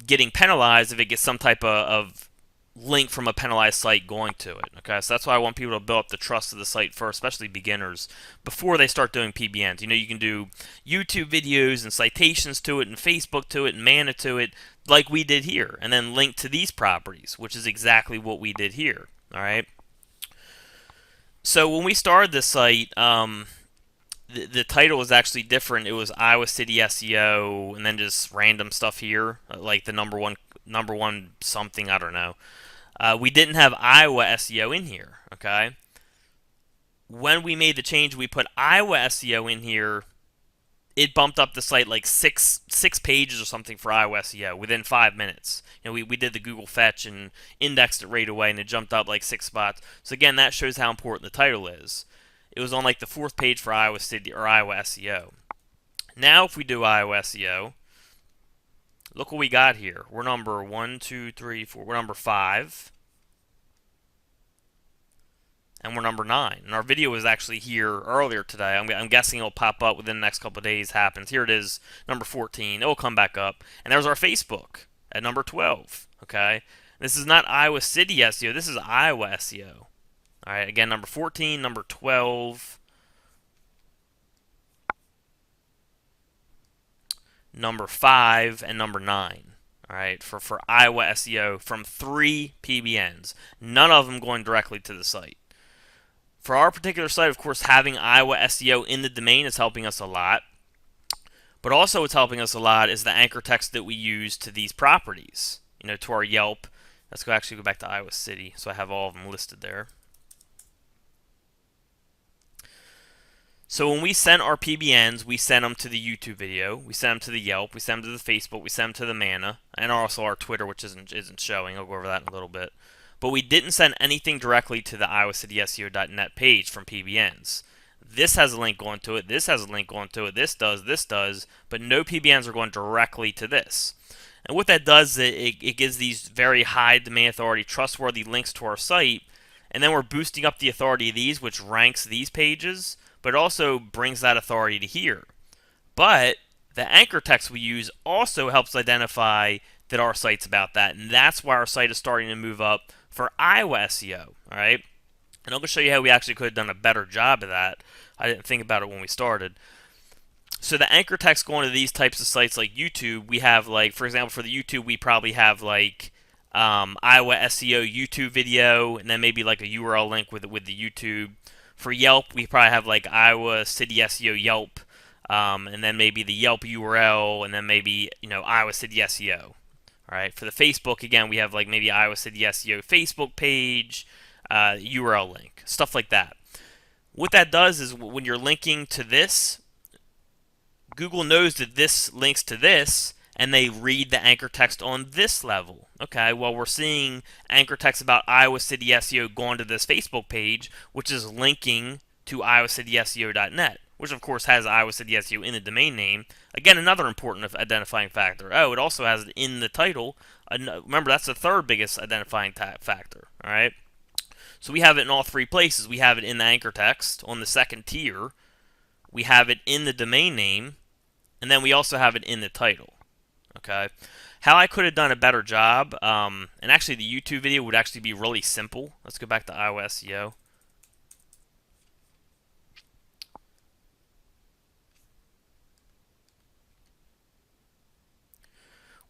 getting penalized if it gets some type of link from a penalized site going to it. Okay, so that's why I want people to build up the trust of the site first, especially beginners, before they start doing PBNs. You can do YouTube videos and citations to it, and Facebook to it, and Mana to it, like we did here, and then link to these properties, which is exactly what we did here. All right. So when we started this site, the title was actually different. It was Iowa City SEO, and then just random stuff here, like the number one something, I don't know. We didn't have Iowa SEO in here, okay? When we made the change, we put Iowa SEO in here. It bumped up the site like six pages or something for Iowa SEO within 5 minutes. We did the Google fetch and indexed it right away, and it jumped up like 6 spots. So again, that shows how important the title is. It was on like the 4th page for Iowa City or Iowa SEO. Now, if we do Iowa SEO, look what we got here. We're number 1, 2, 3, 4. We're number 5. And we're number 9. And our video was actually here earlier today. I'm guessing it'll pop up within the next couple of days. Happens. Here it is, number 14. It will come back up. And there's our Facebook at number 12. Okay? This is not Iowa City SEO. This is Iowa SEO. All right, again, number 14, number 12, number 5, and number 9. All right, for Iowa SEO from 3 PBNs. None of them going directly to the site. For our particular site, of course, having Iowa SEO in the domain is helping us a lot. But also what's helping us a lot is the anchor text that we use to these properties, to our Yelp. Let's actually go back to Iowa City, so I have all of them listed there. So when we send our PBNs, we send them to the YouTube video, we send them to the Yelp, we send them to the Facebook, we send them to the Mana, and also our Twitter, which isn't showing. I'll go over that in a little bit. But we didn't send anything directly to the iowacityseo.net page from PBNs. This has a link going to it, this has a link going to it, this does, but no PBNs are going directly to this. And what that does is it gives these very high domain authority, trustworthy links to our site, and then we're boosting up the authority of these, which ranks these pages, but it also brings that authority to here. But the anchor text we use also helps identify that our site's about that, and that's why our site is starting to move up for Iowa SEO. All right, and I'm going to show you how we actually could have done a better job of that. I didn't think about it when we started. So the anchor text going to these types of sites like YouTube, we have like, for example, for the YouTube, we probably have like Iowa SEO YouTube video, and then maybe like a URL link with the YouTube. For Yelp, we probably have like Iowa City SEO Yelp, and then maybe the Yelp URL, and then maybe Iowa City SEO. All right. For the Facebook, again, we have like maybe Iowa City SEO Facebook page, URL link, stuff like that. What that does is when you're linking to this, Google knows that this links to this, and they read the anchor text on this level. Okay, well, we're seeing anchor text about Iowa City SEO going to this Facebook page, which is linking to iowacityseo.net, which of course has Iowa City SEO in the domain name. Again, another important identifying factor. Oh, it also has it in the title. Remember, that's the third biggest identifying factor. All right, so we have it in all 3 places. We have it in the anchor text on the second tier. We have it in the domain name, and then we also have it in the title. Okay, how I could have done a better job, and actually the YouTube video would actually be really simple. Let's go back to Iowa SEO.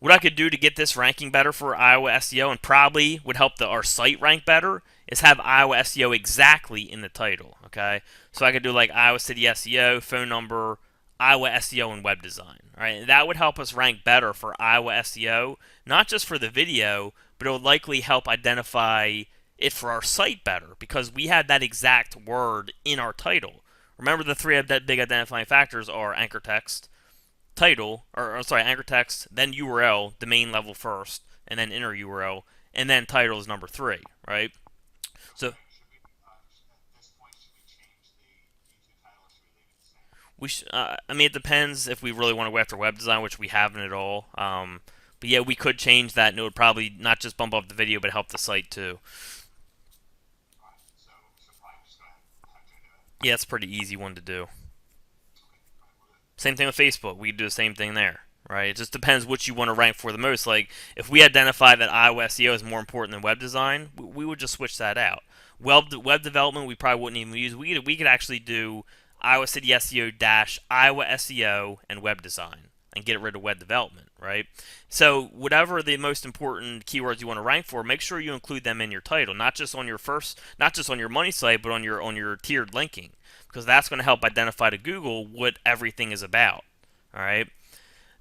What I could do to get this ranking better for Iowa SEO, and probably would help our site rank better, is have Iowa SEO exactly in the title. Okay, so I could do like Iowa City SEO, phone number, Iowa SEO and web design. All right, that would help us rank better for Iowa SEO, not just for the video, but it would likely help identify it for our site better because we had that exact word in our title. Remember, the three big identifying factors are anchor text, title, anchor text, then URL, domain level first, and then inner URL, and then title is number three, right? So I mean, it depends if we really want to go after web design, which we haven't at all. But yeah, we could change that, and it would probably not just bump up the video, but help the site too. Yeah, it's a pretty easy one to do. Same thing with Facebook. We could do the same thing there, right? It just depends what you want to rank for the most. Like, if we identify that Iowa SEO is more important than web design, we would just switch that out. Web development, we probably wouldn't even use. We could actually do Iowa City SEO dash Iowa SEO and web design and get rid of web development, right? So whatever the most important keywords you want to rank for, make sure you include them in your title, not just on your money site, but on your tiered linking, because that's going to help identify to Google what everything is about. All right.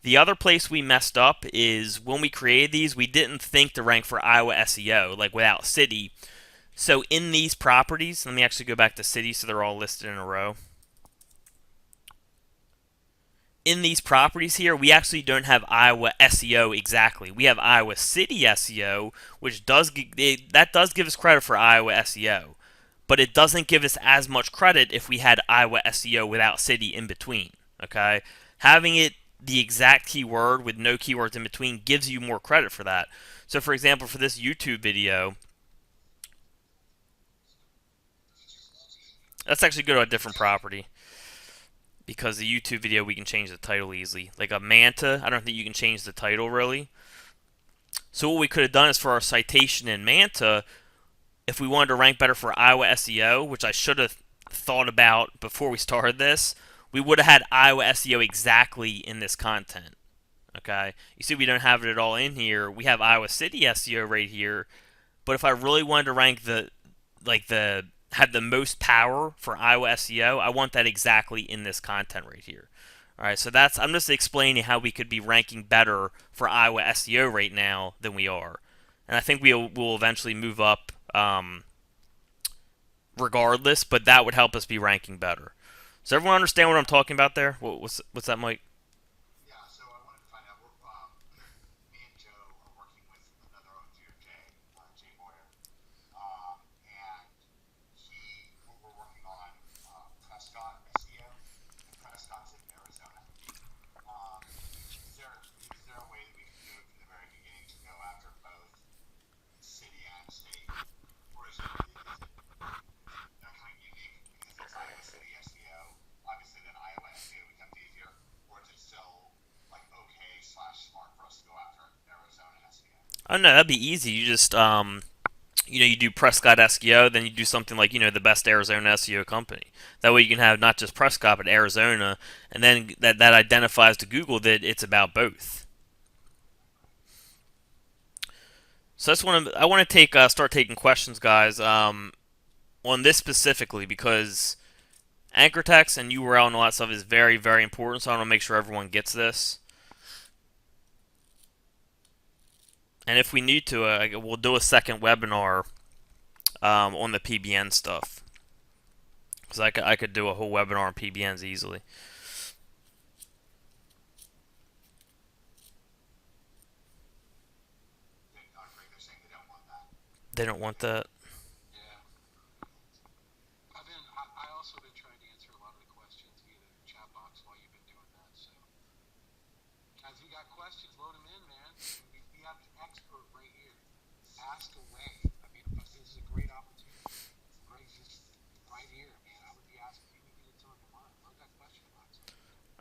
The other place we messed up is when we created these, we didn't think to rank for Iowa SEO, like without city. So in these properties, let me actually go back to city so they're all listed in a row. In these properties here, we actually don't have Iowa SEO exactly. We have Iowa City SEO, which does give us credit for Iowa SEO, but it doesn't give us as much credit if we had Iowa SEO without city in between. Okay, having it the exact keyword with no keywords in between gives you more credit for that. So, for example, for this YouTube video, let's actually go to a different property. Because the YouTube video, we can change the title easily. Like a Manta, I don't think you can change the title really. So what we could have done is for our citation in Manta, if we wanted to rank better for Iowa SEO, which I should have thought about before we started this, we would have had Iowa SEO exactly in this content. Okay, you see we don't have it at all in here. We have Iowa City SEO right here, but if I really wanted to rank had the most power for Iowa SEO, I want that exactly in this content right here. All right, so I'm just explaining how we could be ranking better for Iowa SEO right now than we are, and I think we'll eventually move up regardless, but that would help us be ranking better. Does everyone understand what I'm talking about there? What's that, Mike? Oh no, that'd be easy. You just you do Prescott SEO, then you do something like the best Arizona SEO company. That way you can have not just Prescott but Arizona, and then that identifies to Google that it's about both. So I want to start taking questions, guys, on this specifically because anchor text and URL and all that stuff is very, very important. So I want to make sure everyone gets this. And if we need to, we'll do a second webinar on the PBN stuff. Because I could do a whole webinar on PBNs easily. They don't want that.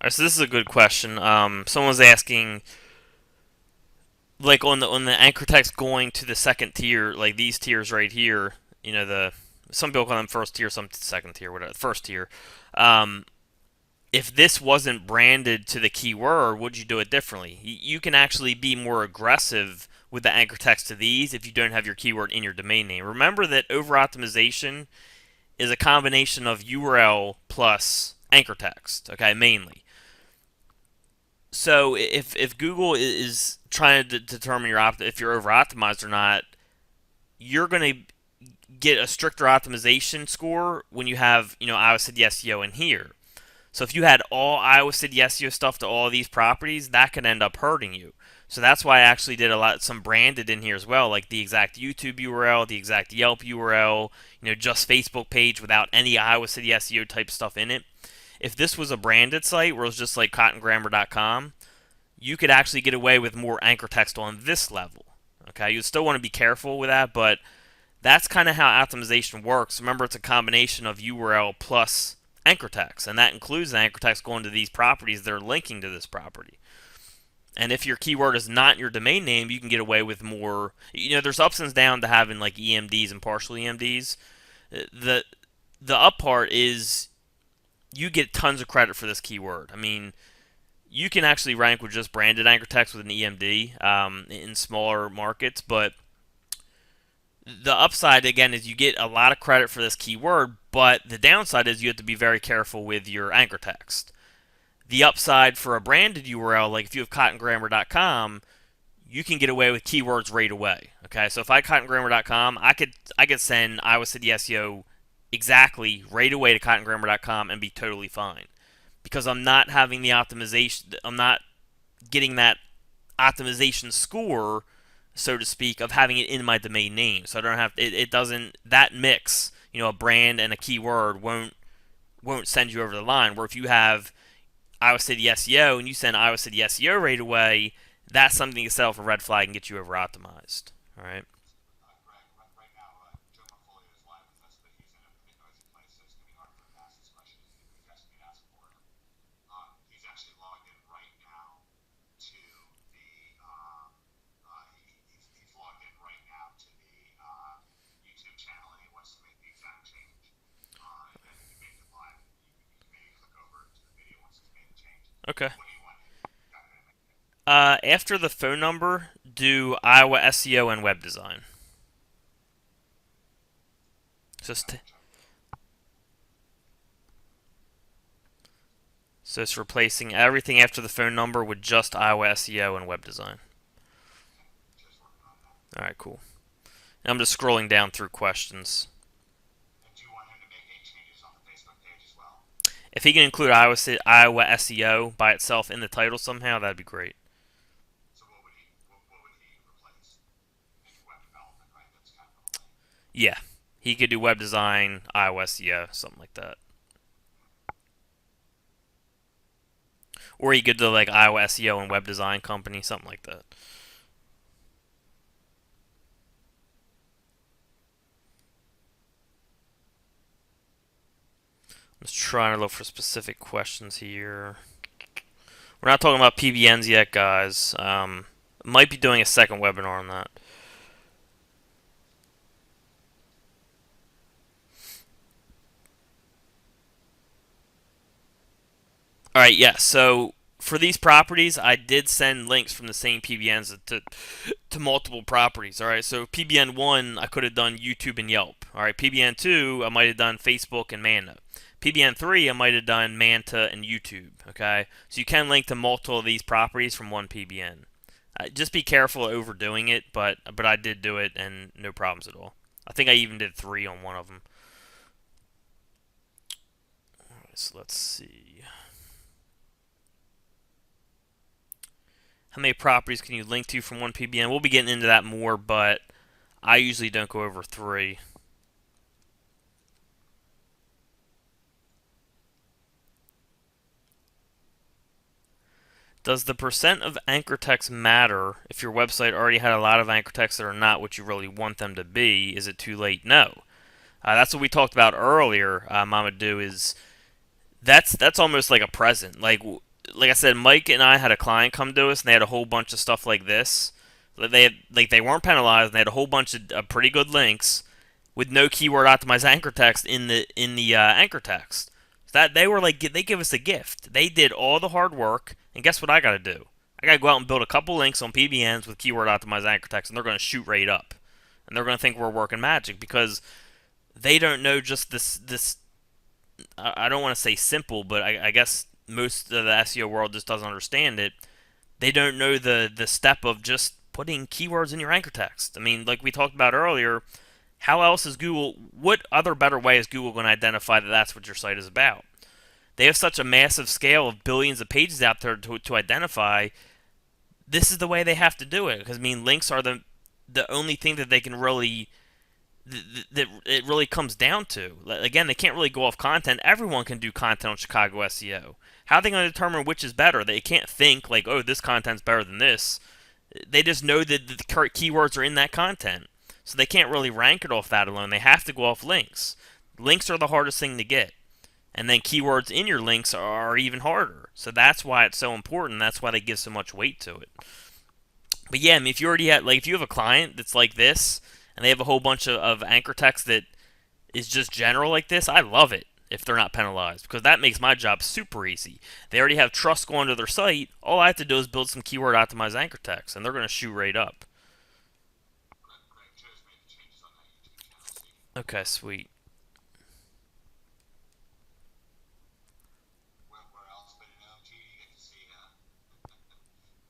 Alright, so this is a good question. Someone's asking, like on the anchor text going to the second tier, like these tiers right here. Some people call them first tier, some second tier, whatever. First tier. If this wasn't branded to the keyword, would you do it differently? You can actually be more aggressive with the anchor text to these if you don't have your keyword in your domain name. Remember that over optimization is a combination of URL plus anchor text. Okay, mainly. So if Google is trying to determine if you're over optimized or not, you're going to get a stricter optimization score when you have Iowa City SEO in here. So if you had all Iowa City SEO stuff to all of these properties, that could end up hurting you. So that's why I actually did some branded in here as well, like the exact YouTube URL, the exact Yelp URL, just Facebook page without any Iowa City SEO type stuff in it. If this was a branded site where it was just like cottongrammar.com, you could actually get away with more anchor text on this level. Okay, you still want to be careful with that, but that's kind of how optimization works. Remember, it's a combination of URL plus anchor text, and that includes the anchor text going to these properties that are linking to this property. And if your keyword is not your domain name, you can get away with more. There's ups and downs to having like EMDs and partial EMDs. The the up part is you get tons of credit for this keyword. I mean, you can actually rank with just branded anchor text with an EMD in smaller markets, but the upside again is you get a lot of credit for this keyword, but the downside is you have to be very careful with your anchor text. The upside for a branded URL, like if you have cottongrammar.com, you can get away with keywords right away. Okay, so if I had cottongrammar.com, I could send Iowa City SEO exactly right away to cottongrammar.com and be totally fine because I'm not having the optimization. I'm not getting that optimization score, so to speak, of having it in my domain name. So I don't have it doesn't that mix, a brand and a keyword won't send you over the line. Where if you have Iowa City SEO and you send Iowa City SEO right away, that's something to set off a red flag and get you over optimized. All right. Right now, Joe Portfolio is live with us, but he's in a bit noisy place, so it's going to be hard for him to ask this question. He's asking me to ask for him. He's actually logged in right now to the he's logged in right now to the YouTube channel, and he wants to make the exact change. And then he can make it live. You can maybe click over to the video once he's made the change. Okay. What do you want him to make? After the phone number, do Iowa SEO and web design. Just so it's replacing everything after the phone number with just Iowa SEO and web design. All right, cool. I'm just scrolling down through questions. And do you want him to make any changes on the Facebook page as well? If he can include Iowa SEO by itself in the title somehow, that'd be great. So what would he replace? Maybe web development, right? That's kind of the whole thing. Yeah, he could do web design, Iowa SEO, something like that. Or he could do like Iowa SEO and web design company, something like that. I'm just trying to look for specific questions here. We're not talking about PBNs yet, guys. Might be doing a second webinar on that. All right, yeah. So for these properties, I did send links from the same PBNs to multiple properties. All right, so PBN 1, I could have done YouTube and Yelp. All right, PBN 2, I might have done Facebook and Manta. PBN 3, I might have done Manta and YouTube. Okay, so you can link to multiple of these properties from one PBN. Just be careful overdoing it, but I did do it and no problems at all. I think I even did 3 on one of them. All right, so let's see. How many properties can you link to from one PBN? We'll be getting into that more, but I usually don't go over 3. Does the percent of anchor text matter if your website already had a lot of anchor texts that are not what you really want them to be? Is it too late? No. That's what we talked about earlier, Mamadou, is that's almost like a present. Like I said, Mike and I had a client come to us and they had a whole bunch of stuff like this. They weren't penalized and they had a whole bunch of pretty good links with no keyword optimized anchor text in the anchor text. So that they were like they give us a gift. They did all the hard work, and guess what I got to do? I got to go out and build a couple links on PBNs with keyword optimized anchor text, and they're going to shoot right up, and they're going to think we're working magic because they don't know just this. I don't want to say simple, but I guess most of the SEO world just doesn't understand it. They don't know the step of just putting keywords in your anchor text. I mean, like we talked about earlier, how else is Google? What other better way is Google going to identify that that's what your site is about? They have such a massive scale of billions of pages out there to identify. This is the way they have to do it, because I mean, links are the only thing that they can really that it really comes down to. Again, they can't really go off content. Everyone can do content on Chicago SEO. How are they going to determine which is better? They can't think like, oh, this content's better than this. They just know that the correct keywords are in that content. So they can't really rank it off that alone. They have to go off links. Links are the hardest thing to get. And then keywords in your links are even harder. So that's why it's so important. That's why they give so much weight to it. But yeah, I mean, if you already have, like, if you have a client that's like this, and they have a whole bunch of anchor text that is just general like this, I love it if they're not penalized, because that makes my job super easy. They already have trust going to their site. All I have to do is build some keyword optimized anchor text, and they're going to shoot right up. Okay, sweet.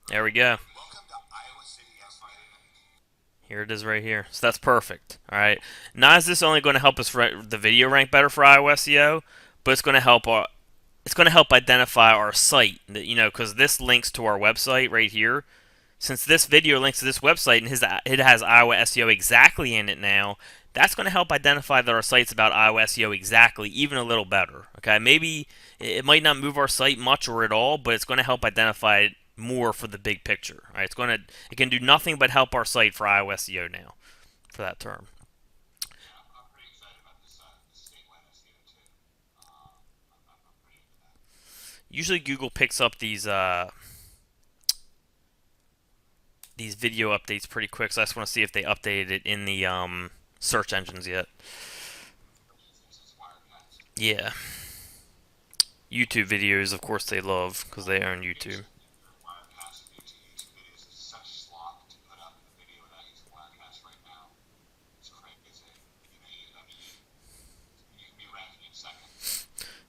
There we go. Here it is right here. So that's perfect. All right. Not is this only going to help us the video rank better for iOS SEO, but it's going to help identify our site. You know, because this links to our website right here. Since this video links to this website and it has iOS SEO exactly in it now, that's going to help identify that our site's about iOS SEO exactly, even a little better. Okay, maybe it might not move our site much or at all, but it's going to help identify it more for the big picture. All right, it can do nothing but help our site for iOS SEO now, for that term. Usually Google picks up these video updates pretty quick, so I just want to see if they updated it in the search engines yet. Yeah. YouTube videos, of course, they love, because they own YouTube.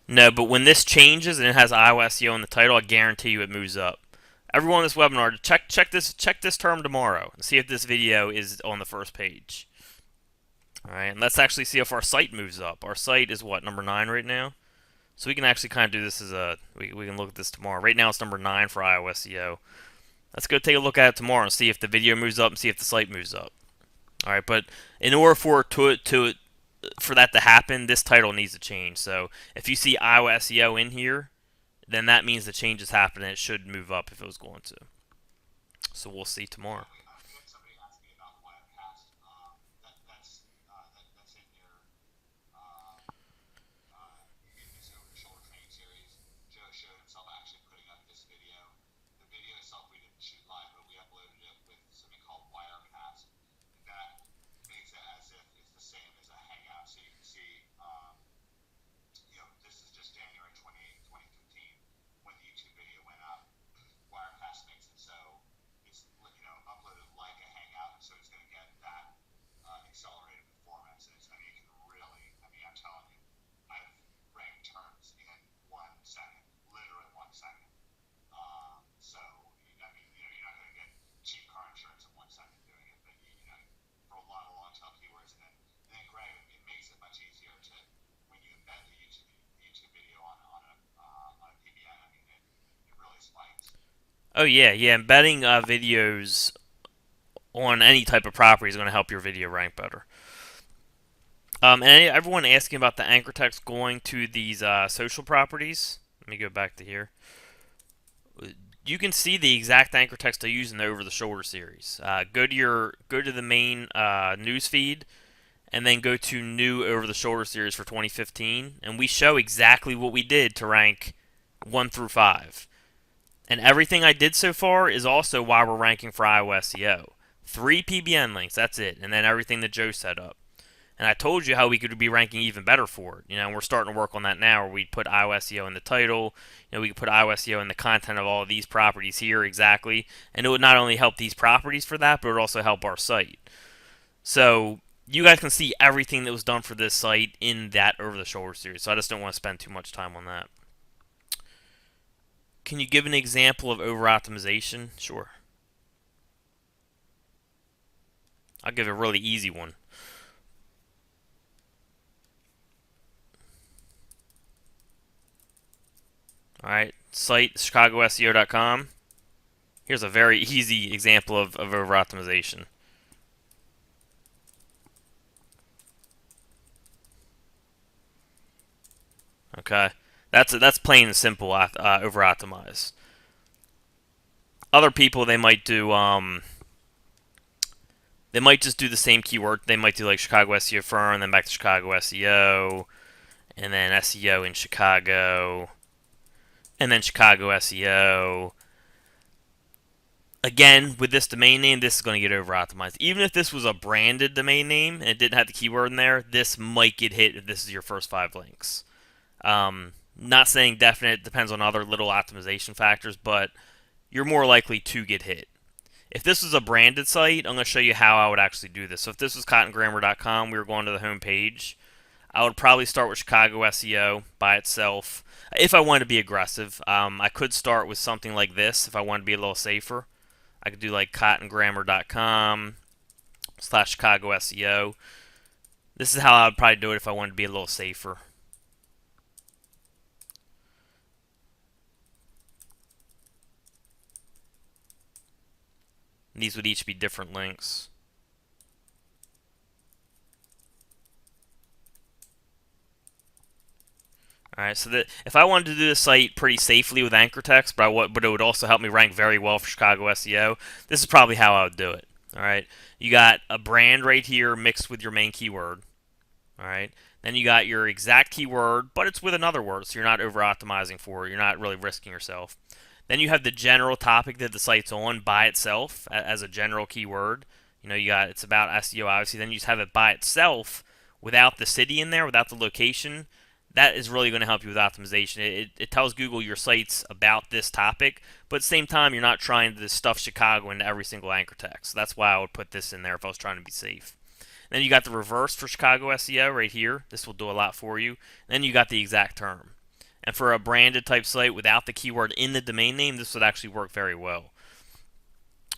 No, but when this changes and it has iOS SEO in the title, I guarantee you it moves up. Everyone on this webinar, check this term tomorrow and see if this video is on the first page. All right, and let's actually see if our site moves up. Our site is what, number 9 right now? So we can actually kind of do this as we can look at this tomorrow. Right now it's number 9 for iOS SEO. Let's go take a look at it tomorrow and see if the video moves up and see if the site moves up. All right, but in order for that to happen, this title needs to change. So if you see iOS SEO in here, then that means the change is happening. It should move up if it was going to. So we'll see tomorrow. Oh yeah, yeah. Embedding videos on any type of property is going to help your video rank better. And everyone asking about the anchor text going to these social properties. Let me go back to here. You can see the exact anchor text I use in the Over the Shoulder series. Go to the main news feed, and then go to New Over the Shoulder series for 2015, and we show exactly what we did to rank 1 through 5. And everything I did so far is also why we're ranking for iOS SEO. 3 PBN links, that's it, and then everything that Joe set up. And I told you how we could be ranking even better for it. You know, we're starting to work on that now, where we put iOS SEO in the title. You know, we could put iOS SEO in the content of all of these properties here exactly, and it would not only help these properties for that, but it would also help our site. So you guys can see everything that was done for this site in that Over the Shoulder series. So I just don't want to spend too much time on that. Can you give an example of over-optimization? Sure. I'll give a really easy one. Alright, site ChicagoSEO.com. Here's a very easy example of over-optimization. Okay, that's plain and simple over-optimize. Other people, they might just do the same keyword. They might do like Chicago SEO firm, then back to Chicago SEO, and then SEO in Chicago, and then Chicago SEO. Again, with this domain name, this is going to get over-optimized. Even if this was a branded domain name and it didn't have the keyword in there, this might get hit if this is your first 5 links. Not saying definite, depends on other little optimization factors, but you're more likely to get hit. If this was a branded site, I'm going to show you how I would actually do this. So if this was cottongrammar.com, we were going to the home page, I would probably start with Chicago SEO by itself. If I wanted to be aggressive, I could start with something like this if I wanted to be a little safer. I could do like cottongrammar.com/Chicago SEO. This is how I would probably do it if I wanted to be a little safer. These would each be different links. Alright, so that if I wanted to do this site pretty safely with anchor text, but it would also help me rank very well for Chicago SEO, this is probably how I would do it. Alright, you got a brand right here mixed with your main keyword. Alright, then you got your exact keyword, but it's with another word, so you're not over-optimizing for it. You're not really risking yourself. Then you have the general topic that the site's on by itself as a general keyword. You know, it's about SEO, obviously. Then you just have it by itself without the city in there, without the location. That is really going to help you with optimization. It tells Google your site's about this topic, but at the same time, you're not trying to stuff Chicago into every single anchor text. So that's why I would put this in there if I was trying to be safe. Then you got the reverse for Chicago SEO right here. This will do a lot for you. Then you got the exact term. And for a branded type site without the keyword in the domain name, this would actually work very well.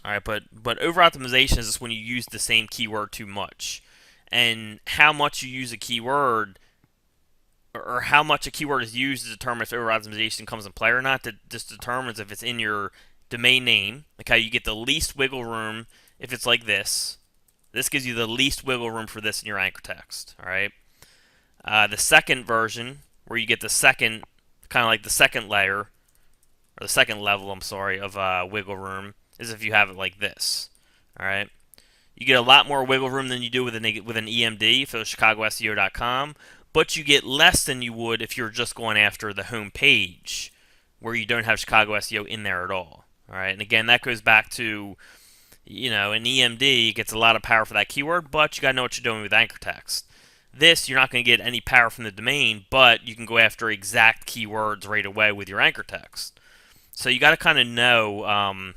Alright, but over-optimization is just when you use the same keyword too much. And how much you use a keyword, or how much a keyword is used to determine if over-optimization comes in play or not. That just determines if it's in your domain name. Like how you get the least wiggle room if it's like this. This gives you the least wiggle room for this in your anchor text. Alright. The second version, where you get the second, kind of like the second layer, or the second level, I'm sorry, of wiggle room, is if you have it like this. Alright. You get a lot more wiggle room than you do with an EMD if it was ChicagoSEO.com, but you get less than you would if you're just going after the home page, where you don't have Chicago SEO in there at all. Alright, and again, that goes back to, an EMD gets a lot of power for that keyword, but you got to know what you're doing with anchor text. This, you're not going to get any power from the domain, but you can go after exact keywords right away with your anchor text. So you got to kind of know,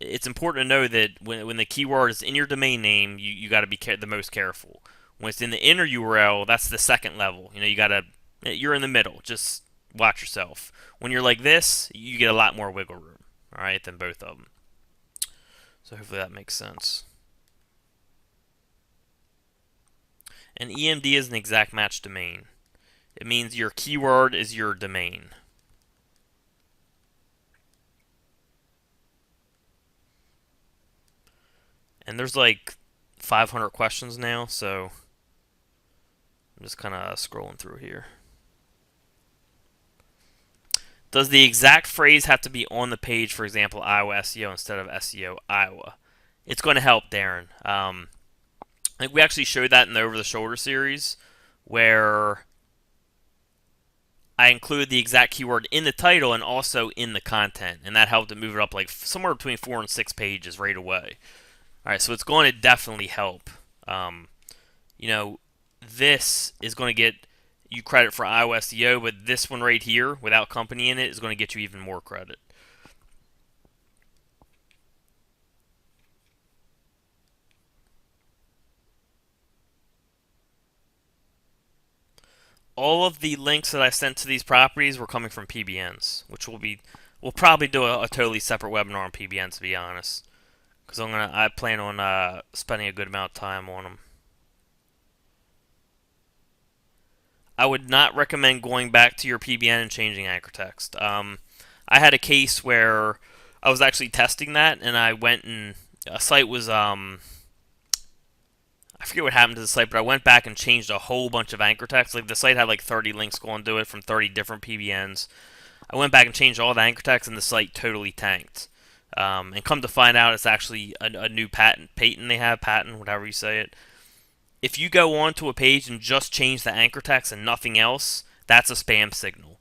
it's important to know that when the keyword is in your domain name, you got to be the most careful. When it's in the inner URL, that's the second level. You're in the middle. Just watch yourself. When you're like this, you get a lot more wiggle room, all right, than both of them. So hopefully that makes sense. An EMD is an exact match domain. It means your keyword is your domain. And there's like 500 questions now, so I'm just kind of scrolling through here. Does the exact phrase have to be on the page, for example, Iowa SEO instead of SEO Iowa? It's going to help, Darren. I think we actually showed that in the Over the Shoulder series, where I included the exact keyword in the title and also in the content, and that helped to move it up like somewhere between 4 and 6 pages right away. All right, so it's going to definitely help. This is going to get you credit for Iowa SEO, but this one right here, without company in it, is going to get you even more credit. all of the links that I sent to these properties were coming from PBNs, which we'll probably do a totally separate webinar on PBNs, to be honest, because I plan on spending a good amount of time on them. I would not recommend going back to your PBN and changing anchor text. I had a case where I was actually testing that, and I went and a site was I forget what happened to the site, but I went back and changed a whole bunch of anchor text. Like the site had like 30 links going to it from 30 different PBNs. I went back and changed all the anchor text, and the site totally tanked. And come to find out, it's actually a new patent they have, whatever you say it. If you go onto a page and just change the anchor text and nothing else, that's a spam signal.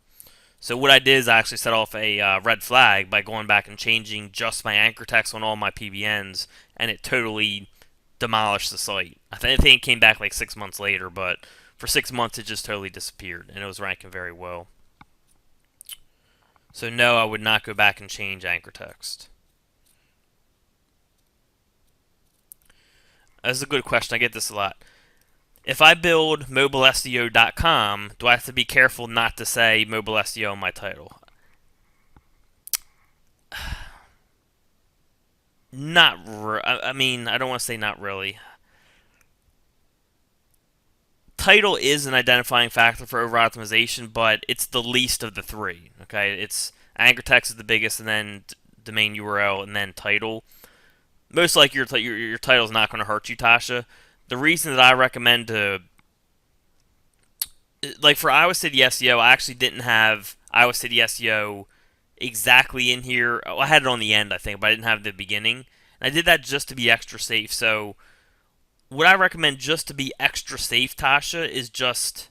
So what I did is I actually set off a red flag by going back and changing just my anchor text on all my PBNs, and it totally demolished the site. I think it came back like 6 months later, but for 6 months it just totally disappeared, and it was ranking very well. So no, I would not go back and change anchor text. That's a good question. I get this a lot. If I build mobileseo.com, do I have to be careful not to say mobile SEO in my title? I mean, I don't want to say not really. Title is an identifying factor for overall optimization, but it's the least of the three. Okay, it's anchor text is the biggest, and then domain URL, and then title. Most likely your title is not going to hurt you, Tasha. The reason that I recommend to, like for Iowa City SEO, I actually didn't have Iowa City SEO exactly in here. Oh, I had it on the end, I think, but I didn't have the beginning. And I did that just to be extra safe. So what I recommend just to be extra safe, Tasha, is just,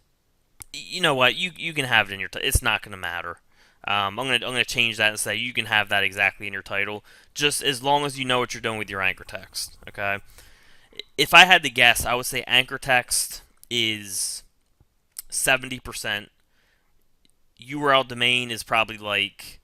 you know what, you can have it in your title. It's not going to matter. I'm gonna change that and say you can have that exactly in your title, just as long as you know what you're doing with your anchor text. Okay. If I had to guess, I would say anchor text is 70%. URL domain is probably like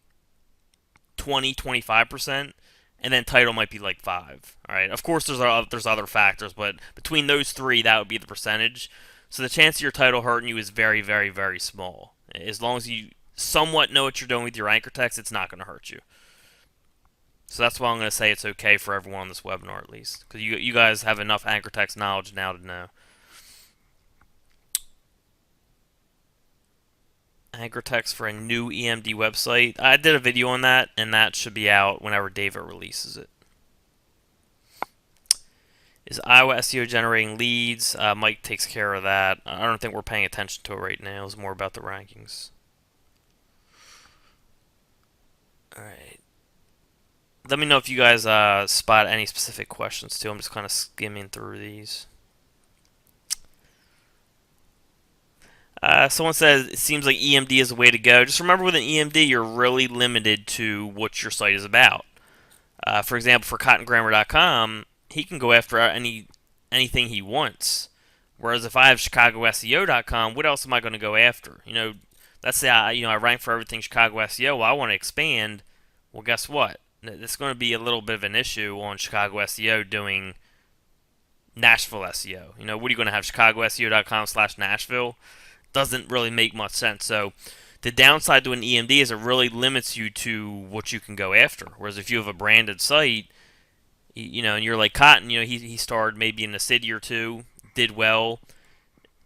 20-25%, and then title might be like 5. All right. Of course, there's other factors, but between those three, that would be the percentage. So the chance of your title hurting you is very, very, very small. As long as you somewhat know what you're doing with your anchor text, it's not going to hurt you. So that's why I'm going to say it's okay for everyone on this webinar, at least, because you guys have enough anchor text knowledge now to know. Anchor text for a new EMD website. I did a video on that, and that should be out whenever David releases it. Is Iowa SEO generating leads? Mike takes care of that. I don't think we're paying attention to it right now. It's more about the rankings. Alright. Let me know if you guys spot any specific questions too. I'm just kind of skimming through these. Someone says it seems like EMD is the way to go. Just remember, with an EMD, you're really limited to what your site is about. For example, for CottonGrammar.com, he can go after anything he wants. Whereas if I have ChicagoSEO.com, what else am I going to go after? Let's say I rank for everything Chicago SEO. Well, I want to expand. Well, guess what? It's going to be a little bit of an issue on Chicago SEO doing Nashville SEO. What are you going to have? ChicagoSEO.com/Nashville? Doesn't really make much sense. So the downside to an EMD is it really limits you to what you can go after. Whereas if you have a branded site, and you're like Cotton, he started maybe in a city or two, did well,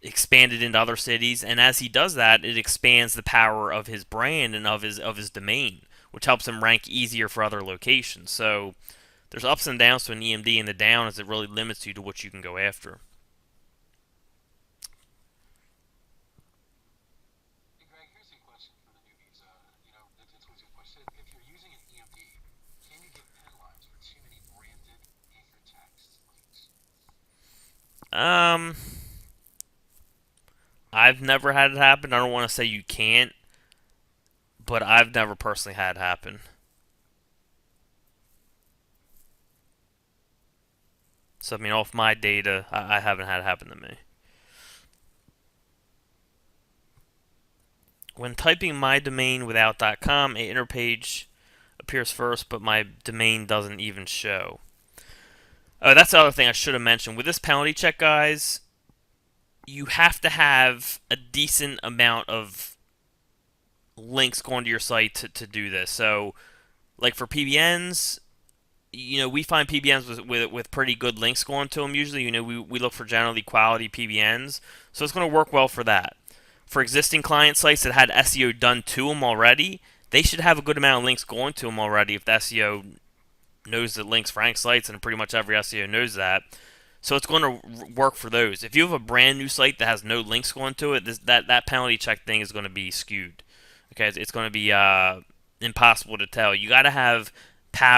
expanded into other cities, and as he does that, it expands the power of his brand and of his domain, which helps him rank easier for other locations. So there's ups and downs to an EMD, and the down is it really limits you to what you can go after. I've never had it happen. I don't want to say you can't, but I've never personally had it happen. So, off my data, I haven't had it happen to me. When typing my domain without .com, a inner page appears first, but my domain doesn't even show. Oh, that's the other thing I should have mentioned. With this penalty check, guys, you have to have a decent amount of links going to your site to do this. So, like for PBNs, we find PBNs with pretty good links going to them. Usually, we look for generally quality PBNs, so it's going to work well for that. For existing client sites that had SEO done to them already, they should have a good amount of links going to them already if the SEO knows that links rank sites, and pretty much every SEO knows that. So it's going to work for those. If you have a brand new site that has no links going to it, that penalty check thing is going to be skewed. Okay, it's going to be impossible to tell. You got to have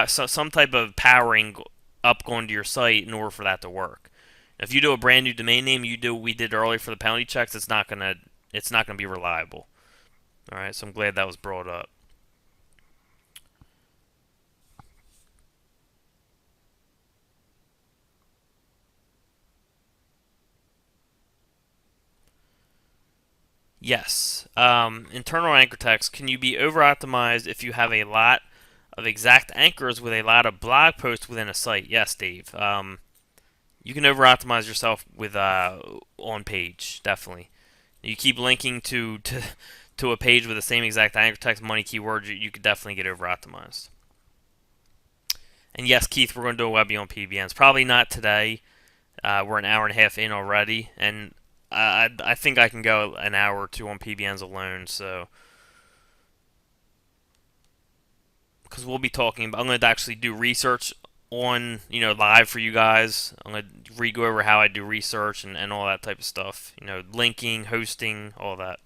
some type of powering up going to your site in order for that to work. If you do a brand new domain name, you do what we did earlier for the penalty checks, it's not gonna be reliable. All right, so I'm glad that was brought up. Yes. Internal anchor text. Can you be over optimized if you have a lot of exact anchors with a lot of blog posts within a site? Yes, Dave. You can over optimize yourself with on page, definitely. You keep linking to a page with the same exact anchor text, money keywords, you could definitely get over optimized. And yes, Keith, we're going to do a Webby on PBNs. Probably not today. We're an hour and a half in already, and I think I can go an hour or two on PBNs alone. So, because we'll be talking about, I'm going to actually do research on live for you guys. I'm going to re-go over how I do research and all that type of stuff. Linking, hosting, all that.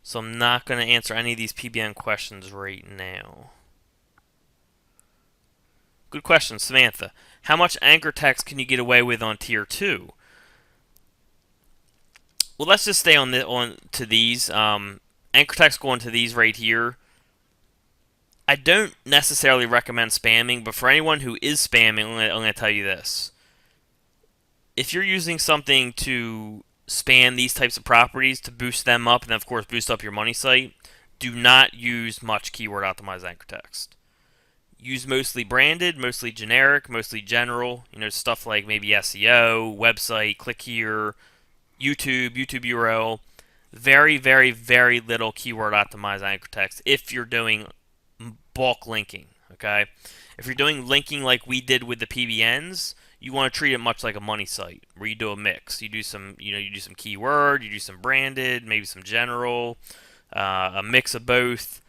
So I'm not going to answer any of these PBN questions right now. Good question, Samantha. How much anchor text can you get away with on tier 2? Well, let's just stay on to these. Anchor text going to these right here. I don't necessarily recommend spamming, but for anyone who is spamming, I'm going to tell you this. If you're using something to spam these types of properties to boost them up and, of course, boost up your money site, do not use much keyword optimized anchor text. Use mostly branded, mostly generic, mostly general, stuff like maybe SEO, website, click here, YouTube URL. Very, very, very little keyword optimized anchor text if you're doing bulk linking, okay? If you're doing linking like we did with the PBNs, you want to treat it much like a money site where you do a mix. You do some, you do some keyword, you do some branded, maybe some general, a mix of both.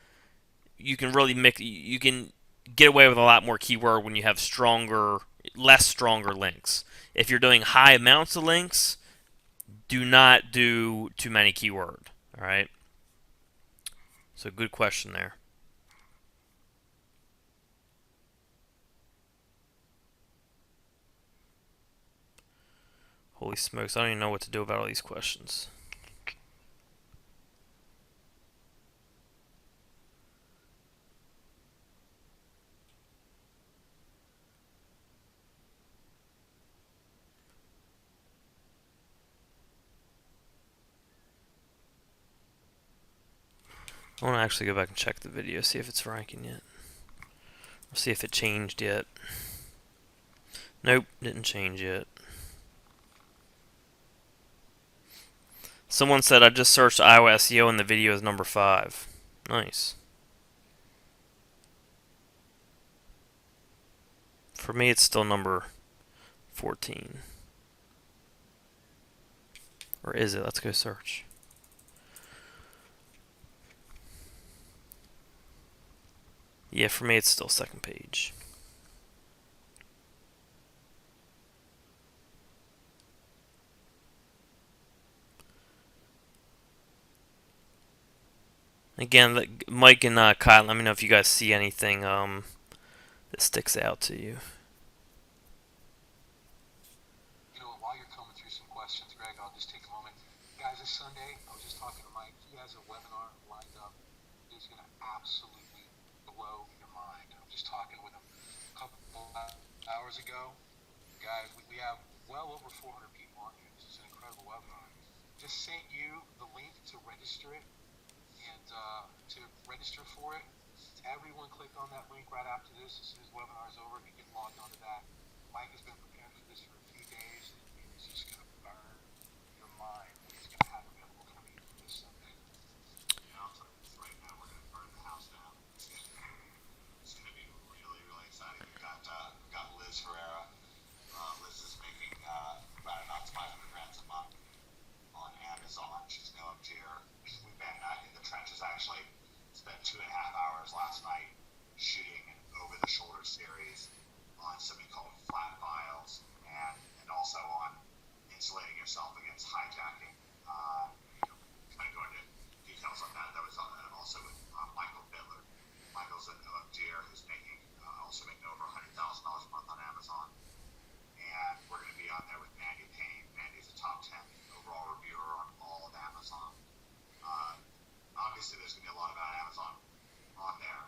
You can really mix. You can get away with a lot more keyword when you have less stronger links. If you're doing high amounts of links, do not do too many keyword. All right. So good question there. Holy smokes, I don't even know what to do about all these questions. I want to actually go back and check the video, see if it's ranking yet. Or see if it changed yet. Nope, didn't change yet. Someone said I just searched Iowa SEO and the video is number 5. Nice. For me, it's still number 14. Or is it? Let's go search. Yeah, for me, it's still second page. Again, Mike and Kyle, let me know if you guys see anything that sticks out to you. While you're coming through some questions, Greg, I'll just take a moment. Guys, this Sunday, I was just talking to Mike. He has a webinar lined up. It's going to absolutely blow your mind. I'm just talking with him a couple hours ago. Guys, we have well over 400 people on here. This is an incredible webinar. Just sent you the link to register it and to register for it. Everyone click on that link right after this. As soon as the webinar is over, you get logged onto that. Mike has been preparing for this for a few online that he's going to have available coming in this Sunday. And I'll tell you this right now, we're going to burn the house down. It's going to be really, really exciting. We've got Liz Herrera. Liz is making about 500 grams a month on Amazon. She's an OMGer. We've been in the trenches actually. Spent 2.5 hours last night shooting an over-the-shoulder series on something called flat files and also on insulating yourself against hijacking. Kind of go into details on that. That was also with Michael Bittler. Michael's an OMGer who's also making over $100,000 a month on Amazon. And we're going to be on there with Mandy Payne. Mandy's a top 10 overall reviewer on all of Amazon. Obviously, there's going to be a lot about Amazon on there,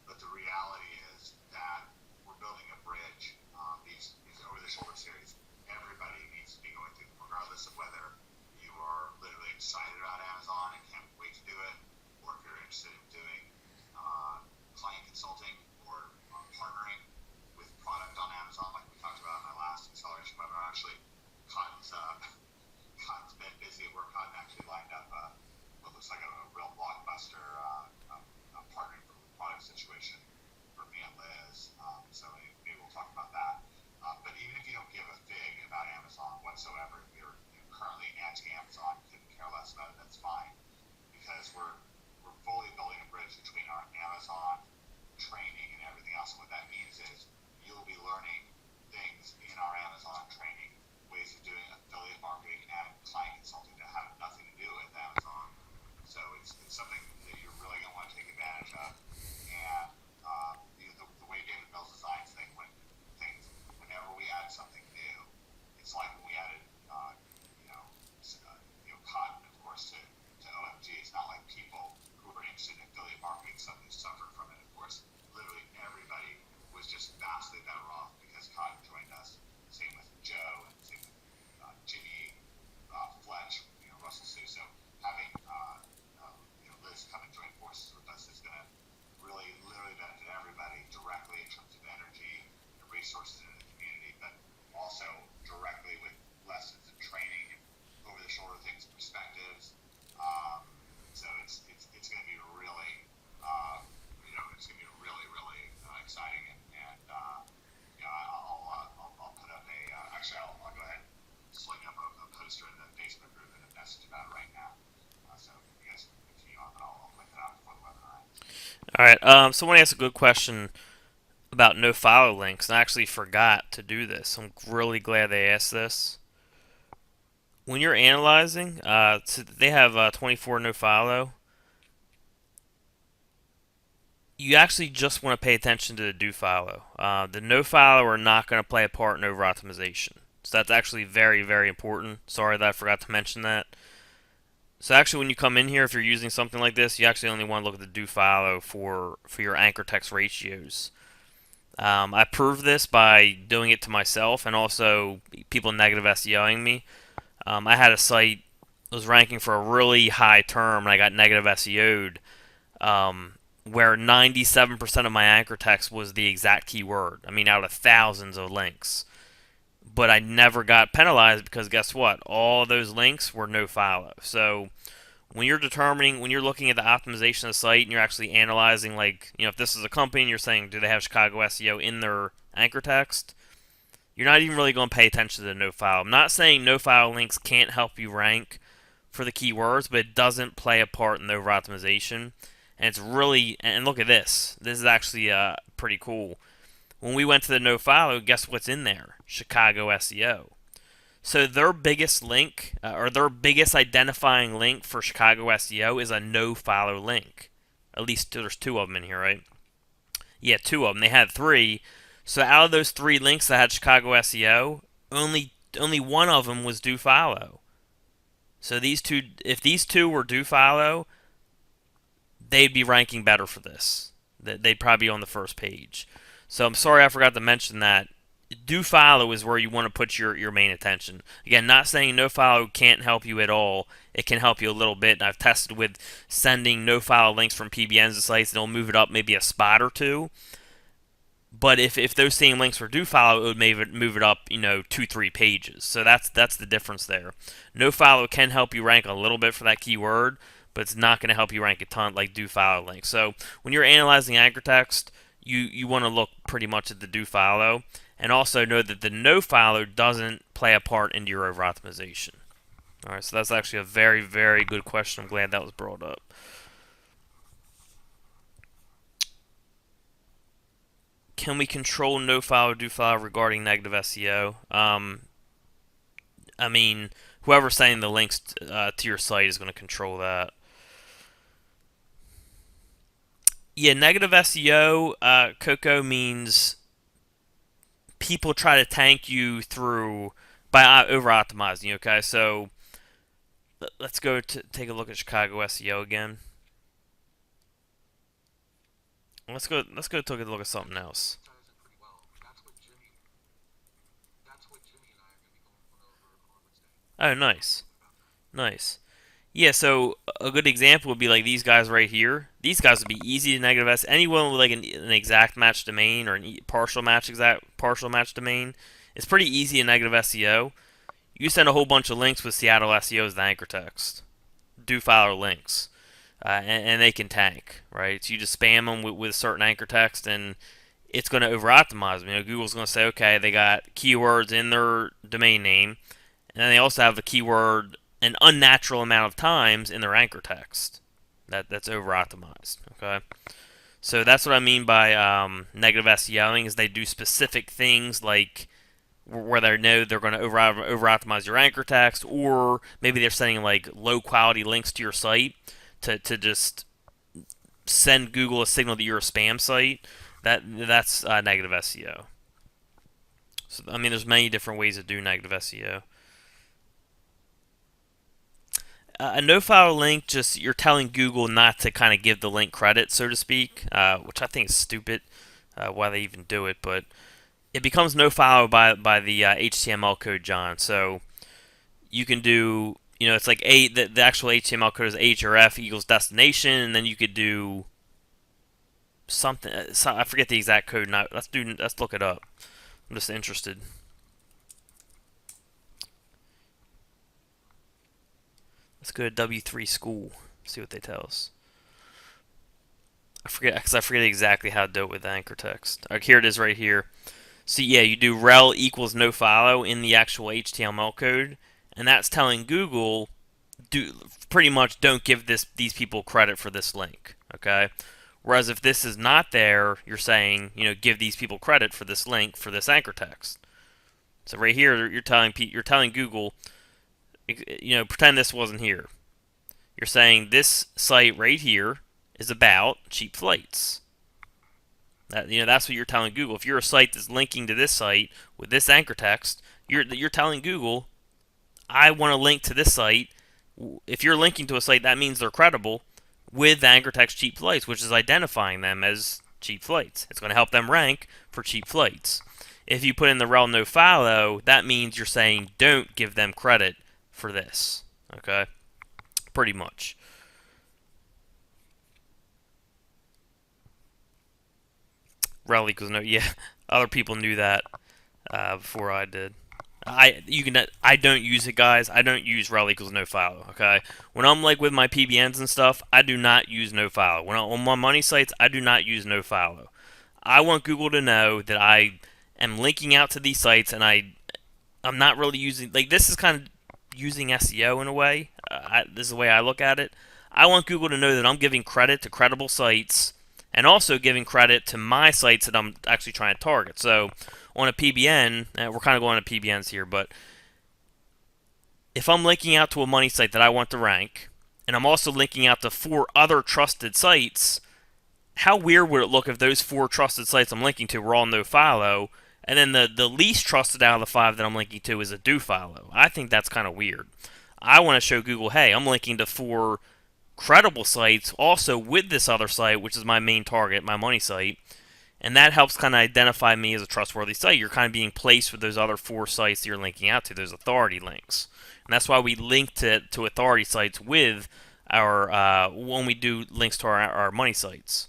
but the reality is that we're building a bridge. These over-the-shoulder series, everybody needs to be going through them, regardless of whether you are literally excited about Amazon and can't wait to do it, or if you're interested in doing client consulting or partnering with product on Amazon, like we talked about in my last acceleration webinar. Actually, Cotton's been busy at work. Cotton actually lined up what looks like a real blockbuster partnering product situation for me and Liz. So maybe we'll talk about that. But even if you don't give a fig about Amazon whatsoever, if you're currently anti-Amazon, couldn't care less about it, that's fine. Because we're fully building a bridge between our Amazon training and everything else. And what that means is you'll be learning things in our Amazon training, ways of doing affiliate marketing and client consulting that have nothing to do with Amazon. So it's something that you're really going to want to take advantage of. And the way David Mills designs whenever we add something new, it's like when we added, Cotton, of course, to OMG. It's not like people who were interested in affiliate marketing suddenly suffered from it. Of course, literally everybody was just vastly better off because Cotton joined us. Same with Joe and same with Jimmy, Fletch, Russell Sue. So having Liz come and join forces with us is going to really literally benefit everybody directly in terms of energy and resources in the community, but also directly with lessons and training and over-the-shoulder things, perspectives. So it's going to be really, it's going to be really exciting. And I'll put up I'll go ahead and sling up a poster in the Facebook group and a message about it right now. So you guys can continue on, but I'll link it out before the webinar ends. All right. Someone asked a good question about no follow links, and I actually forgot to do this. I'm really glad they asked this. When you're analyzing, so they have 24 no follow. You actually just want to pay attention to the do follow. The no follow are not going to play a part in over optimization. So that's actually very, very important. Sorry that I forgot to mention that. So actually, when you come in here, if you're using something like this, you actually only want to look at the do follow for your anchor text ratios. I proved this by doing it to myself and also people negative SEOing me. I had a site that was ranking for a really high term, and I got negative SEO'd, where 97% of my anchor text was the exact keyword. I mean, out of thousands of links. But I never got penalized because guess what? All of those links were no follow. So when you're looking at the optimization of the site and you're actually analyzing, if this is a company and you're saying, do they have Chicago SEO in their anchor text? You're not even really going to pay attention to the no follow. I'm not saying no follow links can't help you rank for the keywords, but it doesn't play a part in the over optimization. And it's really, and look at this. This is actually pretty cool. When we went to the no follow, guess what's in there? Chicago SEO. So their biggest link, or their biggest identifying link for Chicago SEO is a no follow link. At least there's 2 of them in here, right? Yeah, 2 of them. They had 3. So out of those 3 links that had Chicago SEO, only 1 of them was do follow. So if these 2 were do follow, they'd be ranking better for this. They'd probably be on the first page. So I'm sorry I forgot to mention that. Do follow is where you want to put your main attention. Again, not saying no follow can't help you at all. It can help you a little bit. And I've tested with sending no follow links from PBNs to sites, and it'll move it up maybe a spot or 2. But if those same links were do follow, it would move it up, 2-3 pages. So that's the difference there. No follow can help you rank a little bit for that keyword, but it's not going to help you rank a ton like do follow links. So when you're analyzing anchor text, you want to look pretty much at the do follow, and also know that the no follow doesn't play a part into your over optimization. All right, so that's actually a very, very good question. I'm glad that was brought up. Can we control no follow do follow regarding negative SEO? I mean, whoever's sending the links to your site is going to control that. Yeah, negative SEO, Coco, means people try to tank you through by over optimizing. Okay, so let's go to take a look at Chicago SEO again. Let's go take a look at something else. Oh, nice, nice. Yeah, so a good example would be like these guys right here. These guys would be easy to negative S. Anyone with like an exact match domain or an partial match domain, it's pretty easy to negative SEO. You send a whole bunch of links with Seattle SEO as the anchor text, do follow links, and they can tank, right? So you just spam them with certain anchor text, and it's going to over optimize them. Google's going to say, okay, they got keywords in their domain name, and then they also have the keyword an unnatural amount of times in their anchor text. That's over optimized. Okay, so that's what I mean by negative SEOing is they do specific things like where they know they're going to over optimize your anchor text, or maybe they're sending like low quality links to your site to just send Google a signal that you're a spam site. That's negative SEO. So I mean, there's many different ways to do negative SEO. A no follow link, just you're telling Google not to kind of give the link credit, so to speak, which I think is stupid. Why they even do it, but it becomes no follow by the HTML code, John. So you can do, it's like the actual HTML code is href equals destination, and then you could do something. I forget the exact code. Now let's look it up. I'm just interested. Let's go to W3 School. See what they tell us. I forget exactly how to do it with anchor text. Here it is right here. So yeah, you do rel equals no follow in the actual HTML code, and that's telling Google pretty much don't give these people credit for this link. Okay. Whereas if this is not there, you're saying give these people credit for this link for this anchor text. So right here, you're telling Google, pretend this wasn't here. You're saying this site right here is about cheap flights. That's what you're telling Google. If you're a site that's linking to this site with this anchor text, you're telling Google, I want to link to this site. If you're linking to a site, that means they're credible with the anchor text cheap flights, which is identifying them as cheap flights. It's going to help them rank for cheap flights. If you put in the rel no follow, that means you're saying don't give them credit for this. Okay? Pretty much. Rel equals no. Yeah, other people knew that before I did. I don't use it, guys. I don't use rel equals no follow. Okay, when I'm like with my PBNs and stuff, I do not use no follow. When I'm on my money sites, I do not use no follow. I want Google to know that I am linking out to these sites, and I'm not really using this is kind of using SEO in a way. This is the way I look at it. I want Google to know that I'm giving credit to credible sites and also giving credit to my sites that I'm actually trying to target. So on a PBN, we're kind of going to PBNs here, but if I'm linking out to a money site that I want to rank, and I'm also linking out to 4 other trusted sites, how weird would it look if those 4 trusted sites I'm linking to were all no follow, and then the least trusted out of the 5 that I'm linking to is a do follow? I think that's kind of weird. I want to show Google, hey, I'm linking to 4 credible sites also with this other site, which is my main target, my money site, and that helps kind of identify me as a trustworthy site. You're kind of being placed with those other 4 sites that you're linking out to, those authority links. And that's why we link to authority sites with our when we do links to our money sites.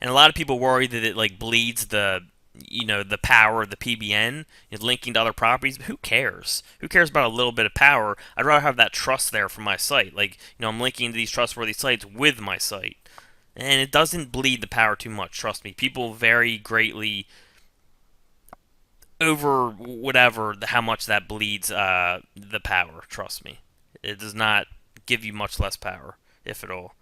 And a lot of people worry that it like bleeds the power of the PBN is linking to other properties. But who cares? Who cares about a little bit of power? I'd rather have that trust there for my site. Like, I'm linking to these trustworthy sites with my site, and it doesn't bleed the power too much. Trust me, people vary greatly over whatever how much that bleeds the power. Trust me, it does not give you much less power, if at all.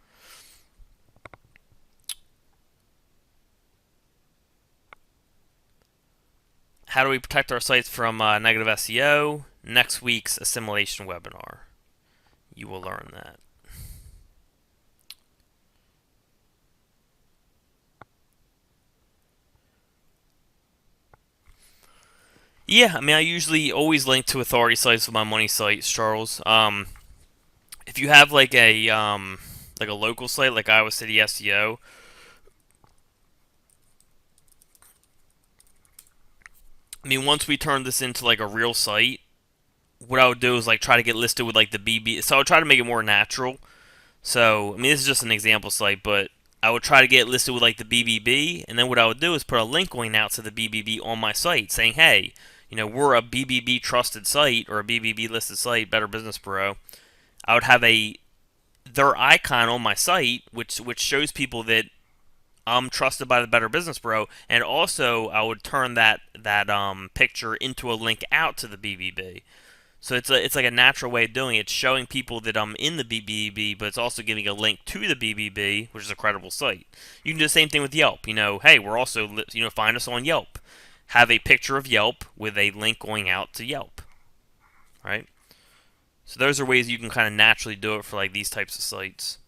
How do we protect our sites from negative SEO? Next week's assimilation webinar. You will learn that. Yeah, I mean, I usually always link to authority sites with my money sites, Charles. If you have like a local site like Iowa City SEO, I mean, once we turn this into like a real site, what I would do is like try to get listed with like the BB. So I would try to make it more natural. So I mean, this is just an example site, but I would try to get listed with like the BBB, and then what I would do is put a link going out to the BBB on my site, saying, "Hey, we're a BBB trusted site or a BBB listed site, Better Business Bureau." I would have their icon on my site, which shows people that I'm trusted by the Better Business Bureau, and also I would turn that picture into a link out to the BBB. So it's like a natural way of doing it. It's showing people that I'm in the BBB, but it's also giving a link to the BBB, which is a credible site. You can do the same thing with Yelp. Hey, we're also find us on Yelp. Have a picture of Yelp with a link going out to Yelp, right? So those are ways you can kind of naturally do it for like these types of sites.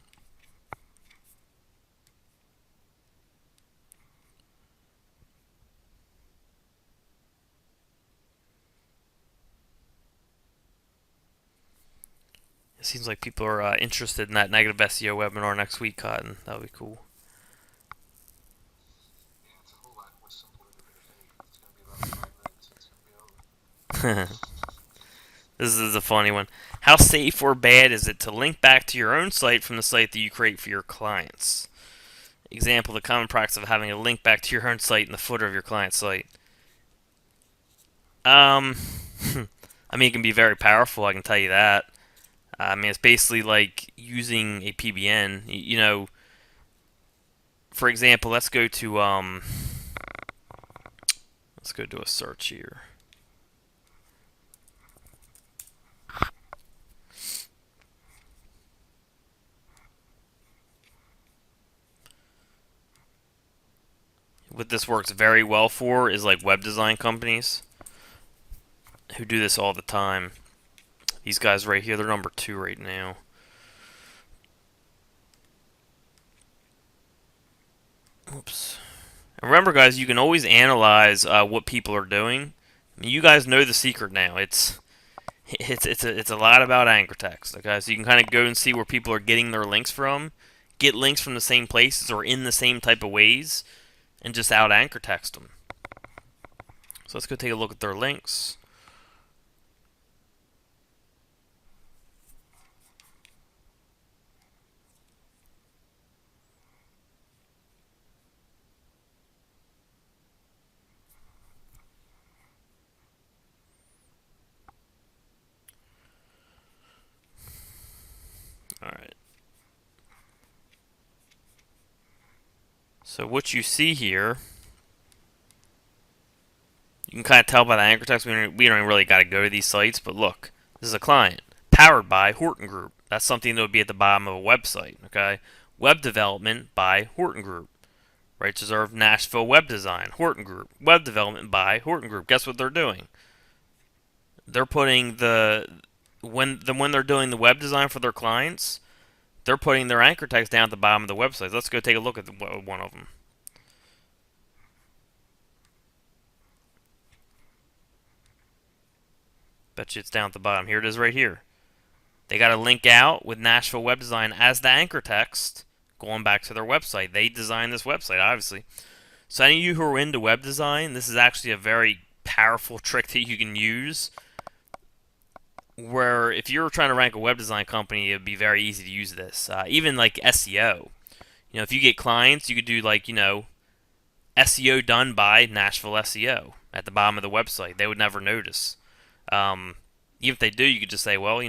It seems like people are interested in that negative SEO webinar next week, Cotton. That would be cool. Yeah, it's a whole lot more simpler than you think. It's going to be about 5 minutes. It's going to be over. This is a funny one. How safe or bad is it to link back to your own site from the site that you create for your clients? Example, the common practice of having a link back to your own site in the footer of your client's site. I mean, it can be very powerful, I can tell you that. I mean, it's basically like using a PBN. For example, let's go to a search here. What this works very well for is like web design companies who do this all the time. These guys right here, they're number 2 right now. Oops. And remember, guys, you can always analyze what people are doing. I mean, you guys know the secret now. It's a lot about anchor text. Okay, so you can kind of go and see where people are getting their links from, get links from the same places or in the same type of ways, and just out anchor text them. So let's go take a look at their links. Alright. So what you see here, you can kind of tell by the anchor text, we don't even really got to go to these sites, but look, this is a client. Powered by Horton Group. That's something that would be at the bottom of a website, okay? Web development by Horton Group. Rights reserved Nashville Web Design, Horton Group. Web development by Horton Group. Guess what they're doing? They're putting when they're doing the web design for their clients, they're putting their anchor text down at the bottom of the website. Let's go take a look at one of them. Bet you it's down at the bottom. Here it is right here. They got a link out with Nashville Web Design as the anchor text going back to their website. They designed this website, obviously. So any of you who are into web design, this is actually a very powerful trick that you can use, where if you're trying to rank a web design company, it would be very easy to use this. Even like SEO. If you get clients, you could do like, SEO done by Nashville SEO at the bottom of the website. They would never notice. Um, Even if they do, you could just say, well,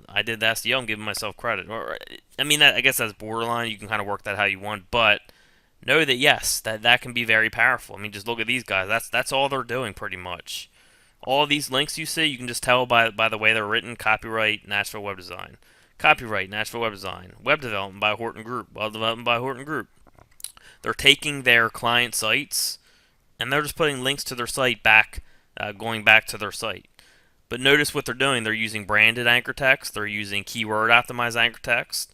I did the SEO. I'm giving myself credit. Or, I mean, I guess that's borderline. You can kind of work that how you want, but know that yes, that can be very powerful. I mean, just look at these guys. That's all they're doing pretty much. All these links you see, you can just tell by the way they're written. Copyright Nashville Web Design. Copyright Nashville Web Design. Web development by Horton Group. Web development by Horton Group. They're taking their client sites and they're just putting links to their site back, going back to their site. But notice what they're doing. They're using branded anchor text. They're using keyword optimized anchor text.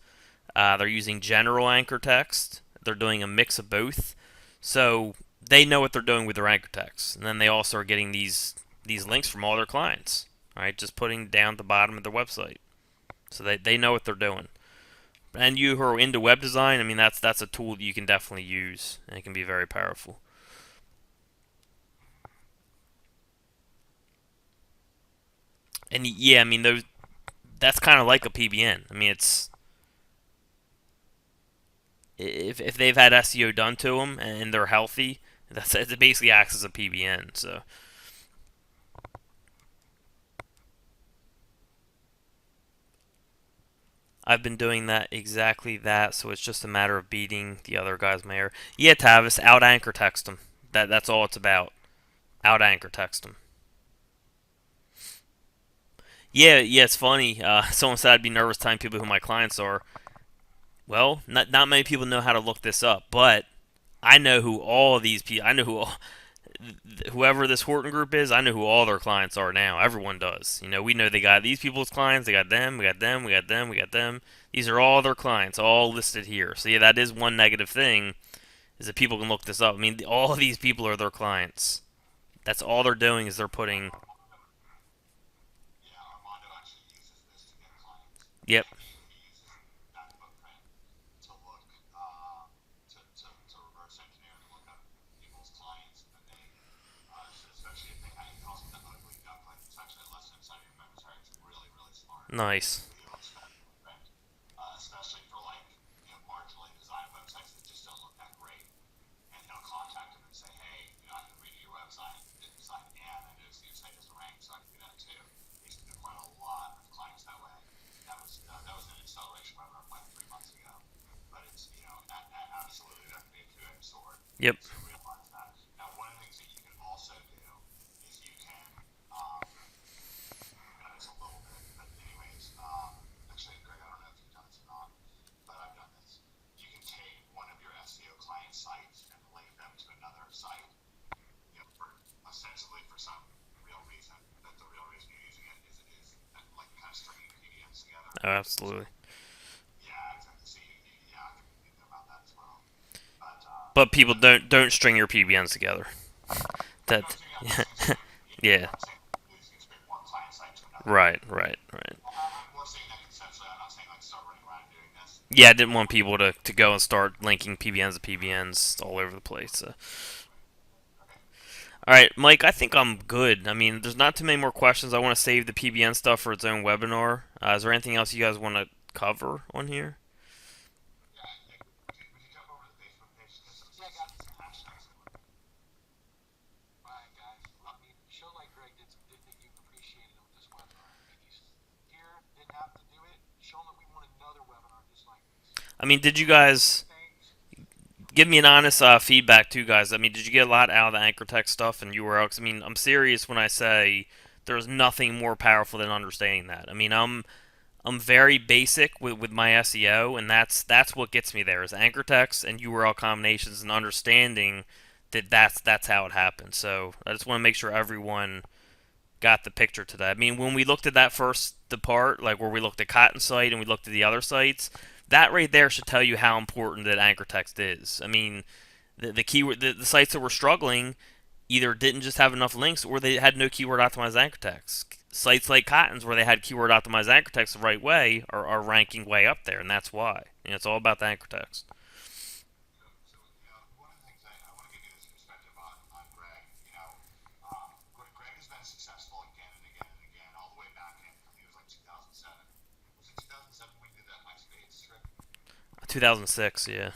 They're using general anchor text. They're doing a mix of both. So they know what they're doing with their anchor text. And then they also are getting these links from all their clients. All right, just putting down at the bottom of their website. So they know what they're doing. And you who are into web design, I mean, that's a tool that you can definitely use, and it can be very powerful. And yeah, I mean, that's kind of like a PBN. I mean, it's if they've had SEO done to them and they're healthy, it basically acts as a PBN. So I've been doing that exactly that. So it's just a matter of beating the other guys' mayor. Yeah, Tavis, out anchor text them. That's all it's about. Out anchor text them. Yeah, yeah, it's funny. Someone said I'd be nervous telling people who my clients are. Well, not many people know how to look this up, but I know who all of these people. I know whoever this Horton Group is. I know who all their clients are now. Everyone does. We know they got these people's clients. They got them. We got them. We got them. We got them. These are all their clients, all listed here. So yeah, that is one negative thing, is that people can look this up. I mean, all of these people are their clients. That's all they're doing is they're putting. Yeah, Armando actually uses this to get clients. Yep. He uses that footprint to look to reverse engineer and look up people's clients and then especially if they had calls them the ugly duckling. It's actually a lesson inside your memory. It's really, really smart. Nice. Really looks that footprint, especially for like marginally designed websites that just don't look that great. And he'll contact them and say, hey, I can read your website design and I noticed your site doesn't rank, so I can do that too. He's acquired a lot of clients that way. That was an acceleration webinar like 3 months ago. But it's absolutely that can be a two-edged sword. Yep. So realize that. Now, one of the things that you can also do is you can I've done this a little bit, but anyways, actually, Greg, I don't know if you've done this or not, but I've done this. You can take one of your SEO client sites and link them to another site, for ostensibly for some real reason. But the real reason you're using it is like kind of stringing PDFs together. Oh, absolutely. Yeah, exactly. So yeah, I can think about that as well. But But people don't string your PBNs together. no, That. so yeah, I'm saying Yeah. what I'm saying is you can scrape one client site to another. Right. Right. Right. I'm more saying that conceptually. I'm not saying like start running around and doing this. Yeah, I didn't want people to go and start linking PBNs to PBNs all over the place. So. Okay. All right, Mike, I think I'm good. I mean, there's not too many more questions. I want to save the PBN stuff for its own webinar. Is there anything else you guys want to cover on here? Yeah, we could jump over to the Facebook page. Yeah, got some hashtags that would. Alright, guys. I mean, show like Greg did that you appreciated him with this webinar. I mean, he's here, didn't have to do it. Show him that we want another webinar just like this. I mean, did you guys Things. give me an honest feedback too, guys? I mean, did you get a lot out of the anchor text stuff and URL? 'Cause, I mean, I'm serious when I say there's nothing more powerful than understanding that. I mean, I'm very basic with my SEO, and that's what gets me there is anchor text and URL combinations and understanding that's how it happens. So I just want to make sure everyone got the picture today. I mean, when we looked at that first the part, like where we looked at Cotton site and we looked at the other sites, that right there should tell you how important that anchor text is. I mean, the keyword the sites that were struggling either didn't just have enough links or they had no keyword optimized anchor text. Sites like Cotton's, where they had keyword optimized anchor text the right way, are ranking way up there, and that's why. It's all about the anchor text. So, one of the things I want to give you this perspective on Greg. Greg has been successful again and again and again, all the way back in, I think it was like 2007. Was it 2007 we did that MySpace trip? 2006, yeah.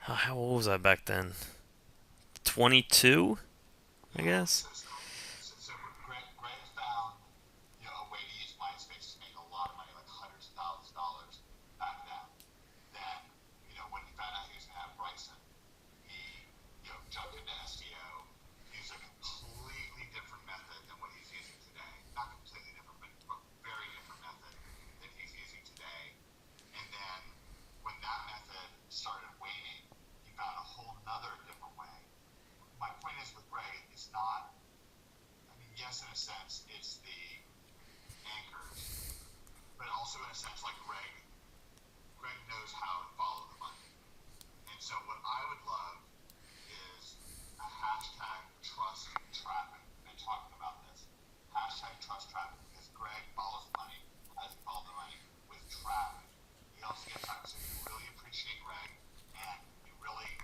How old was I back then? 22, I Yeah. guess. So Greg found a way to use MySpace to make a lot of money, like hundreds of thousands of dollars back then. Then when he found out he was gonna have Bryson, he jumped into SEO, used a completely different method than what he's using today. Not completely different, but very different method than he's using today. And then when that method started waning, he found a whole nother different way. My point is with Greg, it's not. I mean, yes, in a sense, it's the anchors, but also in a sense, like Greg knows how to follow the money. And so what I would love is a hashtag trust traffic. We've been talking about this. Hashtag trust traffic, because Greg follows the money as he follows the money with traffic. He also gets traffic. So you really appreciate Greg and you really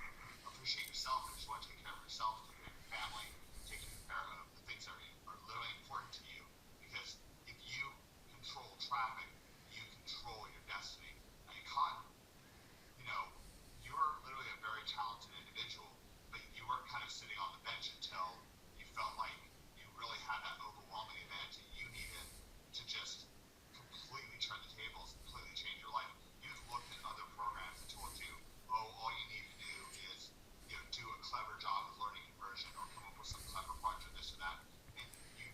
appreciate yourself and just want to take care of yourself, take care of your family, take care of the things that are literally important to you. Because if you control traffic, you control your destiny. I mean, Cotton, you know, you're literally a very talented individual, but you were kind of sitting on the bench until you felt like you really had that overwhelming advantage that you needed to just completely turn the tables, completely change your life. You've looked at other programs that told you, oh, all you need to do is do a clever job of learning conversion or come up with some clever project, this or that, and you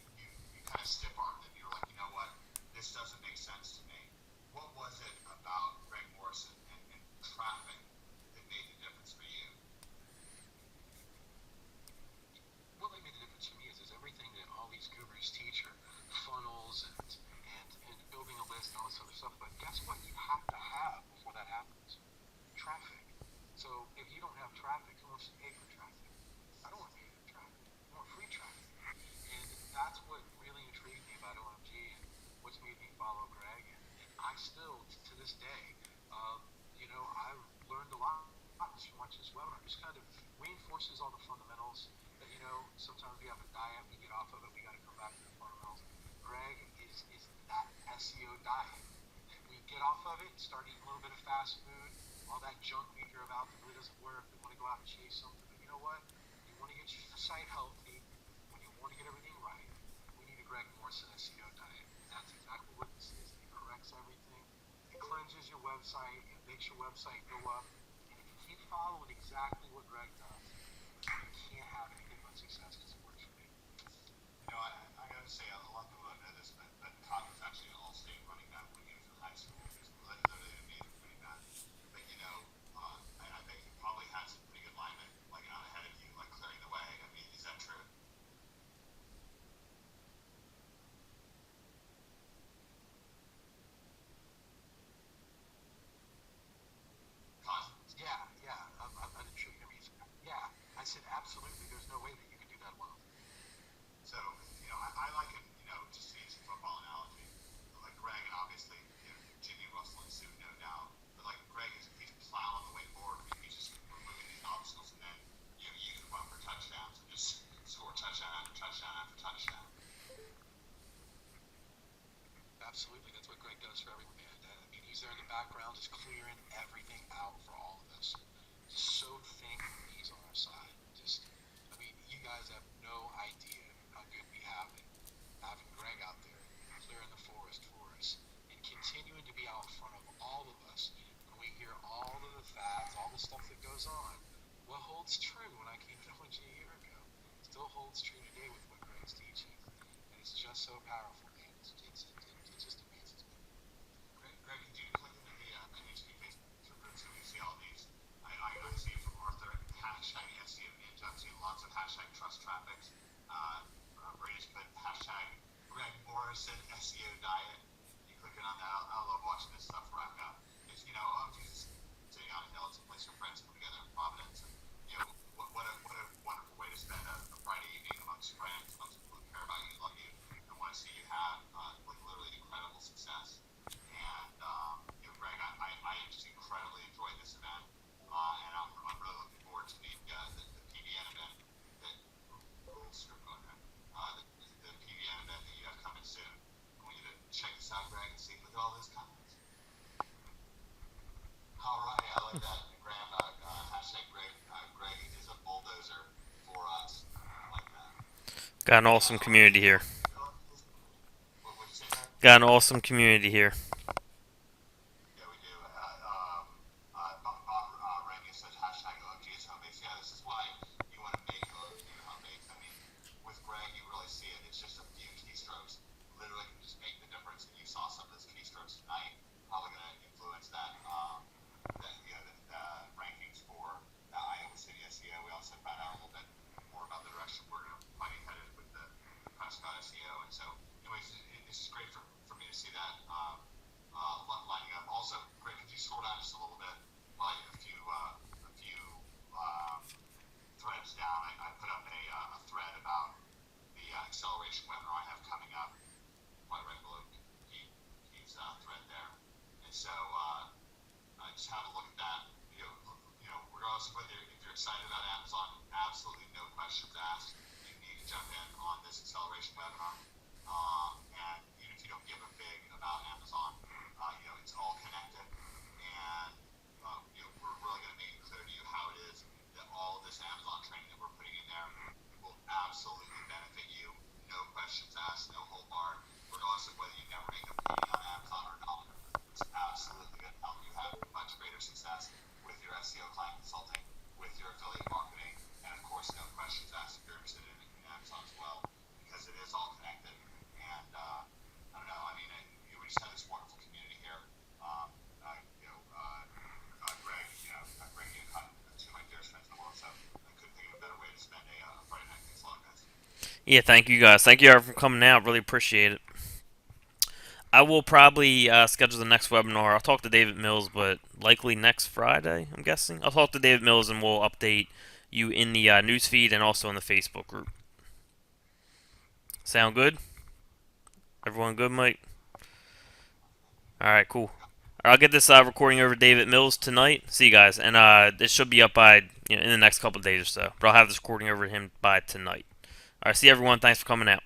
kind of stiff armed it. You're like, you know what, this doesn't make sense to me. What was it about Greg Morrison and traffic that made the difference for you? What made the difference for me is everything that all these gurus teach are funnels and building a list and all this other stuff. But guess what? You have to have before that happens traffic. So if you don't have traffic, who wants to pay for traffic? I don't want to pay for traffic. I want free traffic. And that's what really intrigued me about OMG and what's made me follow Greg. And I still, to this day, I've learned a lot just from watching this webinar. Just kind of reinforces all the fundamentals that, sometimes we have a diet, we get off of it, we got to come back to the fundamentals. Greg is that SEO diet. We get off of it, start eating a little bit of fast food, all that junk we hear about that really doesn't work. We want to go out and chase something. But you know what? You want to get your site healthy, when you want to get everything right, we need a Greg Morrison SEO diet. And that's exactly what this is. It corrects everything. It cleanses your website. It makes your website go up. And if you keep following exactly what Greg does, you can't have anything but success because it works for me. I gotta say, a lot of people don't know this, but Todd was actually an all-state running back when he was in high school. He was literally an amazing running back. But I think he probably had some pretty good linemen like out ahead of you, like clearing the way. I mean, is that true? Todd? Yeah. I didn't show you. I mean, yeah. I said absolutely. There's no way that you can do that well. So, I like it, just to use a football analogy. Like Greg, and obviously, Jimmy Russell and Sue, no doubt. But like Greg he's plowing the way forward. He's just removing these obstacles, and then you can run for touchdowns and just score touchdown after touchdown after touchdown. Absolutely. That's what Greg does for everyone, man. I mean, he's there in the background just clearing everything out for all of us. So thankful he's on our side. You guys have no idea how good we have it having Greg out there clearing the forest for us and continuing to be out in front of all of us when we hear all of the facts, all the stuff that goes on. What holds true when I came to ONG a year ago still holds true today with what Greg's teaching. And it's just so powerful, man. It just amazes me. Greg, did you click into the NHP Facebook group so you see all these? I see it from Arthur, hashtag SEO Ninja. I'm seeing lots of hashtag trust traffics. Brady's put hashtag Greg Morrison SEO diet. You click in on that. I love watching this stuff rack up. It's, Jesus sitting on a hill. It's a place where friends come together in Providence. And, what a wonderful way to spend a Friday evening amongst friends, amongst people who care about you, love you, and want to see you have like literally incredible success. And Greg, I just incredibly enjoyed this event, and I'm really looking forward to the PBN event. The PBN event that you have coming soon. I want you to check this out, Greg, and see. Look at all those comments. All right, I like that. Graham, hashtag Got an awesome community here. What would you say, Greg? Got an awesome community here. Yeah, we do. Bob Rangy says hashtag OG is home base. Yeah, this is why you want to make OG your home base. I mean, with Greg, you really see it. It's just a few keystrokes literally can just make the difference. And you saw some of those keystrokes tonight. Probably going to influence the rankings for the Iowa City SEO. We also found out a little bit more about the direction we're going to might be headed with the Prescott SEO. And so, anyways, it's just great for me to see that. Lining up. Also, Greg, could you scroll down just a little bit? Like a few um, threads down. I put up a thread about the acceleration webinar I have coming up, right below Keith's thread there. And so just have a look at that. Regardless of whether if you're excited about Amazon, absolutely no questions asked. You need to jump in on this acceleration webinar. And even if you don't give a fig about Amazon, it's all connected. And we're really going to make it clear to you how it is that all of this Amazon training that we're putting in there will absolutely benefit you. No questions asked, no hold bar, regardless of whether you never make a penny on Amazon or not. It's absolutely going to help you have much greater success with your SEO client consulting, with your affiliate marketing, and of course, no questions asked if you're interested in Amazon as well, because it is all connected. And I don't know. I mean, we just have this wonderful community here. Greg, Greg, two of my dearest friends in the world, so I couldn't think of a better way to spend a Friday night. Thanks a lot, guys. Yeah, thank you guys. Thank you for coming out. Really appreciate it. I will probably schedule the next webinar. I'll talk to David Mills, but likely next Friday, I'm guessing. I'll talk to David Mills and we'll update you in the news feed and also in the Facebook group. Sound good? Everyone good, Mike? Alright, cool. I'll get this recording over to David Mills tonight. See you guys. And it should be up by in the next couple of days or so. But I'll have this recording over to him by tonight. Alright, see everyone. Thanks for coming out.